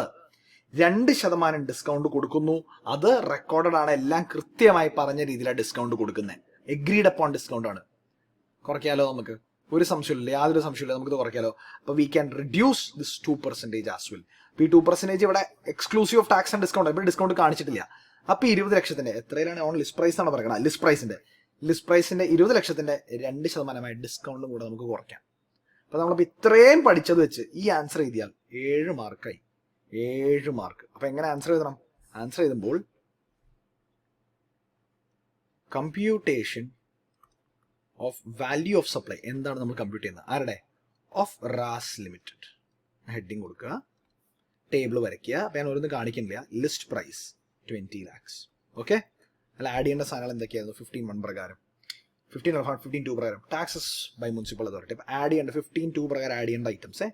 2% ഡിസ്കൗണ്ട് കൊടുക്കുന്നു. അത് റെക്കോർഡഡ് ആണ്, എല്ലാം കൃത്യമായി പറഞ്ഞ രീതിയിലാണ് ഡിസ്കൗണ്ട് കൊടുക്കുന്നത്. എഗ്രീഡ് അപ്പോൺ ഡിസ്കൗണ്ട് ആണ്. കുറയ്ക്കാലോ നമുക്ക്, ഒരു സംശയമില്ല, യാതൊരു സംശയമില്ല, നമുക്കിത് കുറയ്ക്കാലോ. അപ്പോൾ we can reduce this 2% as well. അപ്പോൾ ഈ 2% ഇവിടെ exclusive of tax and discount, ഇവിടെ ഡിസ്കൗണ്ട് കാണിച്ചിട്ടില്ല. അപ്പോൾ 20 ലക്ഷത്തിന്റെ എത്രയിലാണ് ഓൺ ലിസ്റ്റ് പ്രൈസ് ആണ് പറയുന്നത്, ലിസ്റ്റ് പ്രൈസിന്റെ 20 ലക്ഷത്തിന്റെ 2% ഡിസ്കൗണ്ടും കൂടെ നമുക്ക് കുറയ്ക്കാം. അപ്പോൾ നമ്മളിപ്പോൾ ഇത്രയും പഠിച്ചത് വെച്ച് ഈ ആൻസർ എഴുതിയാൽ 7 മാർക്കായി. 7 മാർക്ക്. അപ്പോൾ എങ്ങനെ ആൻസർ എഴുതണം? ആൻസർ എഴുതുമ്പോൾ computation of value of supply എന്താണ് നമ്മൾ കമ്പ്യൂട്ട് ചെയ്യുന്നത്? ആരുടെ? Of Ras limited. ഹെഡിങ് കൊടുക്കുക, ടേബിൾ വരയ്ക്കുക. അപ്പോൾ ഞാൻ ഓരോന്ന് കാണിക്കുന്നില്ല. List price 20 lakhs. ഓക്കെ, അല്ല ആഡ് ചെയ്യേണ്ട സാധനങ്ങൾ എന്തൊക്കെയായിരുന്നു? 15(1) പ്രകാരം, 15(2) പ്രകാരം ടാക്സസ് ബൈ മുനിസിപ്പൽ അതോറിറ്റി. അപ്പോൾ ആഡ് ചെയ്യേണ്ട 15(2) പ്രകാരം ആഡ് ചെയ്യേണ്ട ഐറ്റംസ്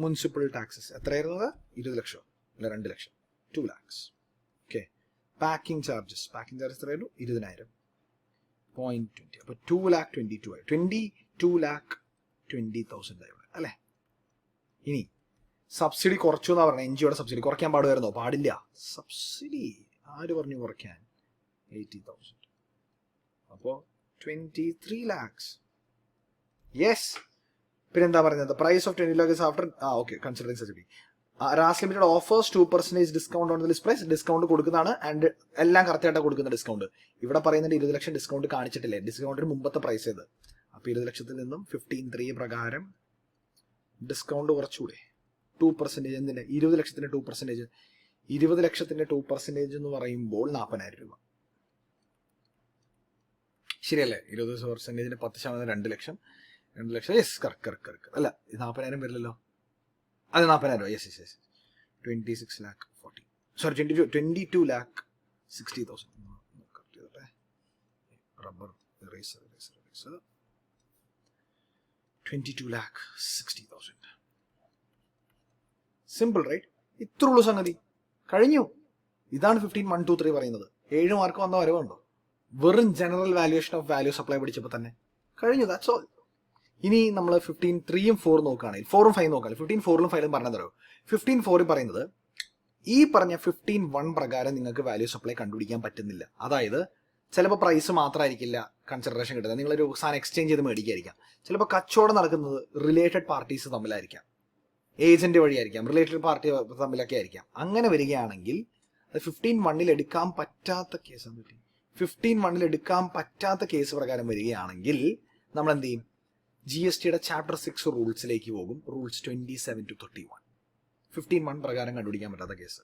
മുനിസിപ്പൽ ടാക്സസ് എത്രയായിരുന്നത്? 20 ലക്ഷം അല്ല 2 ലക്ഷം, 2 lakhs. ഓക്കെ, പാക്കിംഗ് ചാർജസ് എത്രയായിരുന്നു? 20,000. 0.20. അപ്പോൾ 2,22,000 ആയി. 22,20,000 ആയി അല്ലേ? ഇനി സബ്സിഡി കുറച്ചു എന്നാ പറഞ്ഞത്. NGOയുടെ സബ്സിഡി കുറയ്ക്കാൻ പാടുമായിരുന്നോ? പാടില്ല. സബ്സിഡി ആര് പറഞ്ഞു കുറയ്ക്കാൻ? 80,000. അപ്പോൾ 23 lakhs. യെസ്. പിന്നെന്താ പറയുന്നത്? Price of 20 lakhs after okay considering subsidy. Ras limited offers 2% discount on the list price. Discount കൊടുക്കുന്നതാണ് ആൻഡ് എല്ലാം കറക്റ്റായിട്ട് കൊടുക്കുന്ന ഡിസ്കൗണ്ട്. ഇവിടെ പറയുന്നത് 20 ലക്ഷം ഡിസ്കൗണ്ട് കാണിച്ചിട്ടില്ലേ? ഡിസ്കൗണ്ടിന് മുമ്പത്തെ പ്രൈസ് ചെയ്ത്. അപ്പോൾ 20 ലക്ഷത്തിൽ നിന്നും 15(3) പ്രകാരം ഡിസ്കൗണ്ട് കുറച്ചുകൂടെ? 2% എന്തിന്റെ? 20 ലക്ഷത്തിന്റെ 2%. 20 ലക്ഷത്തിന്റെ 2% എന്ന് പറയുമ്പോൾ 40,000 രൂപ. ശരിയല്ലേ? 20%ന്റെ 10% 2 ലക്ഷം. 2 ലക്ഷം. Yes, correct. അല്ല, 40,000 വരില്ലല്ലോ. അത് 40,000. Yes. 26 lakh 40. Sorry 22 lakh 60,000. Correct ചെയ്തോട്ടെ. Rubber eraser 22 lakh 60,000. Simple right? ഇത്രയുള്ളൂ സംഗതി, കഴിഞ്ഞു. ഇതാണ് 15(1), 2, 3 പറയുന്നത്. 7 മാർക്ക് വന്ന വരവുണ്ടോ? വെറും general valuation of value supply പഠിച്ചപ്പോൾ തന്നെ കഴിഞ്ഞു. That's all. ഇനി നമ്മൾ 15(3) 4 നോക്കുകയാണെങ്കിൽ 4 5 നോക്കുകയാണെങ്കിൽ 15(4) 5 പറഞ്ഞതോ? 15(4) പറയുന്നത് ഈ പറഞ്ഞ 15(1) പ്രകാരം നിങ്ങൾക്ക് വാല്യൂ സപ്ലൈ കണ്ടുപിടിക്കാൻ പറ്റുന്നില്ല. അതായത് ചിലപ്പോൾ പ്രൈസ് മാത്രമായിരിക്കില്ല കൺസിഡറേഷൻ കിട്ടുന്നത്. നിങ്ങളൊരു സാധനം എക്സ്ചേഞ്ച് ചെയ്ത് മേടിക്കായിരിക്കാം. ചിലപ്പോൾ കച്ചവടം നടക്കുന്നത് റിലേറ്റഡ് പാർട്ടീസ് തമ്മിലായിരിക്കാം, ഏജന്റ് വഴിയായിരിക്കാം, റിലേറ്റഡ് പാർട്ടി തമ്മിലൊക്കെ ആയിരിക്കാം. അങ്ങനെ വരികയാണെങ്കിൽ അത് 15(1) എടുക്കാൻ പറ്റാത്ത കേസാണ്. 15(1) എടുക്കാൻ പറ്റാത്ത കേസ് പ്രകാരം വരികയാണെങ്കിൽ നമ്മൾ എന്ത് ചെയ്യും? GSTയുടെ ചാപ്റ്റർ 6 റൂൾസിലേക്ക് പോകും. Rules 27 to 31. 15(1) പ്രകാരം കണ്ടുപിടിക്കാൻ പറ്റാത്ത കേസ്.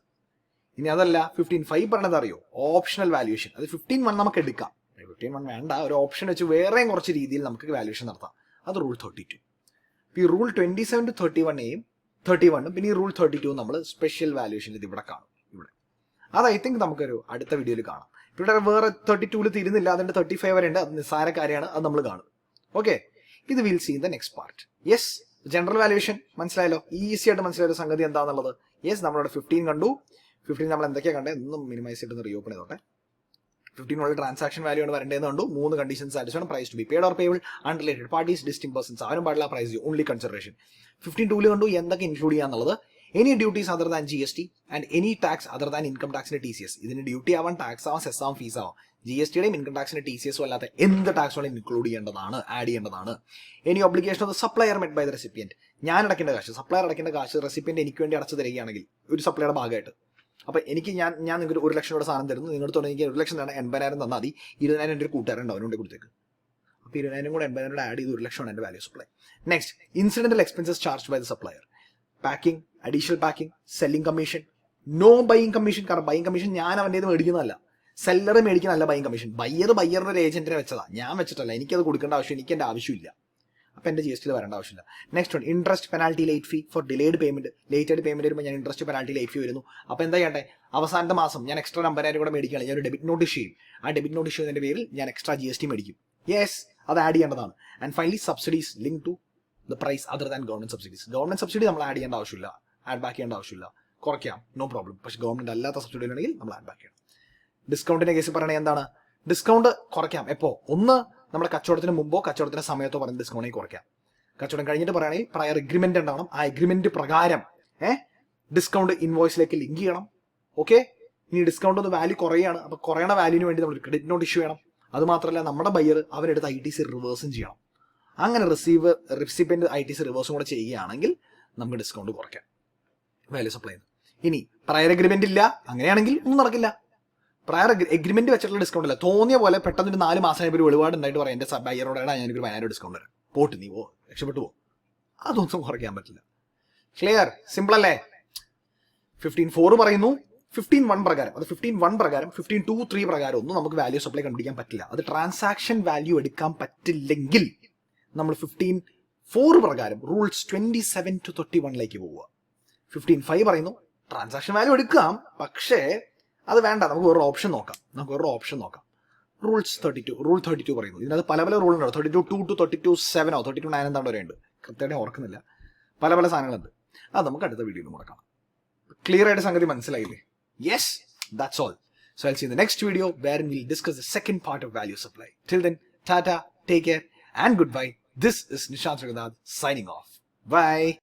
ഇനി അതല്ല 15(5) പറഞ്ഞത് അറിയോ? Optional valuation. അത് 15(1) നമുക്ക് എടുക്കാം. 15(1) വേണ്ട, ഒരു ഓപ്ഷൻ വെച്ച് വേറെയും കുറച്ച് രീതിയിൽ നമുക്ക് വാല്യുവേഷൻ നടത്താം. അത് റൂൾ 32. ഈ റൂൾ 27 to 31 പിന്നെ ഈ റൂൾ 32 നമ്മൾ സ്പെഷ്യൽ വാല്യുവേഷനിൽ ഇത് ഇവിടെ കാണും. ഇവിടെ അത് ഐ തിങ്ക് നമുക്കൊരു അടുത്ത വീഡിയോയിൽ കാണാം. ഇവിടെ വേറെ 32 തീരുന്നില്ല, അതിന്റെ 35 വരെ ഉണ്ട്. അത് നിസ്സാര കാര്യമാണ്, അത് നമ്മൾ കാണും. ഓക്കെ, ഇത് will see in the next part. Yes, general valuation മനസ്സിലായല്ലോ? ഈസി ആയിട്ട് മനസ്സിലായ സംഗതി എന്താണെന്നുള്ളത്. യെസ്, നമ്മളിവിടെ 15 കണ്ടു. 15 നമ്മൾ എന്തൊക്കെയാണ് കണ്ടത്? ഒന്നും മിനിമൈസ് ചെയ്ത് റീഓപ്പൺ ചെയ്തോട്ടെ. 15 ട്രാൻസാക്ഷൻ വാല്യൂ ആണ് വരേണ്ടതെന്ന് കണ്ടു. 3 conditions satisfied. Price to be paid or payable, unrelated parties, distinct persons, അവരും പാടില്ല പ്രൈസ്, ഓൺലി കൺസിഡറേഷൻ. 15(2) കണ്ടു എന്തൊക്കെ ഇൻക്ലൂഡ് ചെയ്യാന്നുള്ളത്. Any duties other than GST and any tax other than income ടാക്സിന്റെ TCS. ഇതിന് ഡ്യൂട്ടി ആവാൻ, ടാക്സ് ആവാൻ, സെസ് ആവാൻ, ഫീസ് ആവാം. GSTയുടെയും ഇൻകം ടാക്സിന്റെ TCS അല്ലാത്ത എന്ത് ടാക്സുകളും ഇൻക്ലൂഡ് ചെയ്യേണ്ടതാണ്, ആഡ് ചെയ്യേണ്ടതാണ്. Any obligation of the supplier met by the recipient. ഞാൻ അടയ്ക്കേണ്ട കാശ്, സപ്ലയർ അടയ്ക്കേണ്ട കാശ് റെസിപ്പിയന്റ് എനിക്ക് വേണ്ടി അടച്ചു തരികയാണെങ്കിൽ ഒരു സപ്ലൈയുടെ ഭാഗമായിട്ട്, അപ്പൊ എനിക്ക് ഞാൻ നിങ്ങൾക്ക് 1 ലക്ഷം രൂപയുടെ സാധനം തരുന്നു, നിങ്ങളുടെ തുടങ്ങി 1 ലക്ഷം തന്നെ 80,000 തന്നാൽ മതി. 20,000 എൻ്റെ ഒരു കൂട്ടുകാരുണ്ട്, അവനുകൊണ്ട് കൊടുത്തേക്ക്. അപ്പോൾ 20,000 കൂടെ 80,000 ആഡ് ചെയ്ത് 1 ലക്ഷമാണ് എൻ്റെ value supply. Next, incidental expenses charge by the supplier. Packing, additional packing, selling commission, no buying commission. കാരണം ബൈയിങ് കമ്മീഷൻ ഞാൻ അവൻ്റെ മേടിക്കുന്നതല്ല, സെല്ലർ മേടിക്കുന്നതല്ല ബൈയിങ് കമ്മീഷൻ. ബയ്യറിന്റെ ഒരു ഏജന്റിനെ വെച്ചതാ, ഞാൻ വെച്ചിട്ടല്ല. എനിക്കത് കൊടുക്കേണ്ട ആവശ്യം, എനിക്ക് എൻ്റെ ആവശ്യമില്ല. അപ്പോൾ എൻ്റെ GSTയിൽ വരേണ്ട ആവശ്യമില്ല. Next one, interest penalty late fee for delayed payment. Late ആയിട്ട് പേയ്മെന്റ് വരുമ്പോൾ ഞാൻ ഇൻട്രസ്റ്റ് പെനാൽറ്റി ലേറ്റ് ഫീ വരുന്നു. അപ്പോൾ എന്താ ചെയ്യണ്ടേ? അവസാനത്തെ മാസം ഞാൻ എക്സ്ട്രാ 50,000 കൂടെ മേടിക്കുകയാണ്. ഞാൻ ഒരു ഡെബിറ്റ് നോട്ട് ഇഷ്യൂ ചെയ്യും. ആ ഡെബിറ്റ് നോട്ട് ഇഷ്യൂ ചെയ്യുന്നതിന്റെ പേരിൽ ഞാൻ എക്സ്ട്രാ GST മേടിക്കും. യെസ്, അത് ആഡ് ചെയ്യേണ്ടതാണ്. And finally, subsidies link to the price other than government subsidies. Government subsidy നമ്മൾ ആഡ് ചെയ്യേണ്ട ആവശ്യമില്ല, ആഡ് ബാക്ക് ചെയ്യേണ്ട ആവശ്യമില്ല. കുറയ്ക്കാം, നോ പ്രോബ്ലം. പക്ഷേ ഗവൺമെന്റ് അല്ലാത്ത സബ്സിഡി ആണെങ്കിൽ നമ്മൾ ആഡ് ബാക്ക് ചെയ്യണം. ഡിസ്കൗണ്ടിന്റെ കേസ് പറയണേ എന്താണ്? ഡിസ്കൗണ്ട് കുറയ്ക്കാം. എപ്പോ? ഒന്ന്, നമ്മുടെ കച്ചവടത്തിന് മുമ്പോ കച്ചവടത്തിന്റെ സമയത്തോ പറയുന്ന ഡിസ്കൗണ്ടിൽ കുറയ്ക്കാം. കച്ചവടം കഴിഞ്ഞിട്ട് പറയുകയാണെങ്കിൽ പ്രയർ എഗ്രിമെന്റ് ഉണ്ടാവണം. ആ എഗ്രിമെന്റ് പ്രകാരം ഡിസ്കൗണ്ട് ഇൻവോയ്സിലേക്ക് ലിങ്ക് ചെയ്യണം. ഓക്കെ, ഇനി ഡിസ്കൗണ്ട് ഒന്ന് വാല്യൂ കുറയാണ്, അപ്പോൾ കുറയണ വാല്യൂവിന് വേണ്ടി നമ്മൾ ക്രെഡിറ്റ് നോട്ട് ഇഷ്യൂ ചെയ്യണം. അത് മാത്രമല്ല നമ്മുടെ ബയ്യർ അവരെടുത്ത് ITC റിവേഴ്സും ചെയ്യണം. അങ്ങനെ റെസിപ്പിയന്റ് ITC റിവേഴ്സും കൂടെ ചെയ്യുകയാണെങ്കിൽ നമുക്ക് ഡിസ്കൗണ്ട് കുറയ്ക്കാം വാല്യൂ സപ്ലൈ. ഇനി പ്രയർ എഗ്രിമെന്റ് ഇല്ല, അങ്ങനെയാണെങ്കിൽ ഒന്നും നടക്കില്ല. പ്രയർ എഗ്രിമെന്റ് വെച്ചിട്ടുള്ള ഡിസ്കൗണ്ട് ഇല്ല. തോന്നിയ പോലെ പെട്ടെന്ന് ഒരു 4 മാസം ഒരു വെളിപാട് ഉണ്ടായിട്ട് പറയാം എൻ്റെ ബയ്യറോടാണ് ഞാനൊരു 1000 ഡിസ്കൗണ്ട് തരാം, പോട്ട് നീ രക്ഷപ്പെട്ടു പോ. അതൊന്നും കുറയ്ക്കാൻ പറ്റില്ല. ക്ലിയർ? സിമ്പിൾ അല്ലേ? 15.4 പറയുന്നു 15.1 പ്രകാരം, അത് 15.1 പ്രകാരം 15.2.3 പ്രകാരം ഒന്നും നമുക്ക് വാല്യൂ സപ്ലൈ കണ്ടുപിടിക്കാൻ പറ്റില്ല. അത് ട്രാൻസാക്ഷൻ വാല്യൂ എടുക്കാൻ പറ്റില്ലെങ്കിൽ നമ്മൾ 15.4 പ്രകാരം റൂൾസ് 27 to 31 പോവുക. 15.5 പറയുന്നു ട്രാൻസാക്ഷൻ വാല്യൂ എടുക്കാം, പക്ഷേ അത് വേണ്ട, നമുക്ക് വേറൊരു ഓപ്ഷൻ നോക്കാം. റൂൾസ് 32 പറയുന്നു. ഇതിനകത്ത് പല റൂൾ ഉണ്ടോ, 32.2 to 32.7 32.9 എന്താണ്ട് വരെ ഉണ്ട്, കൃത്യമായിട്ട് ഓർക്കുന്നില്ല. പല സാധനങ്ങളുണ്ട്. അത് നമുക്ക് അടുത്ത വീഡിയോയിൽ നോക്കാം. ക്ലിയർ ആയിട്ട് സംഗതി മനസ്സിലായില്ലേ? Yes, that's all. So I'll see you in the next video wherein we'll discuss the second part of value supply. Till then, tata, take care and goodbye. This is Nishant Srigadad signing off. Bye.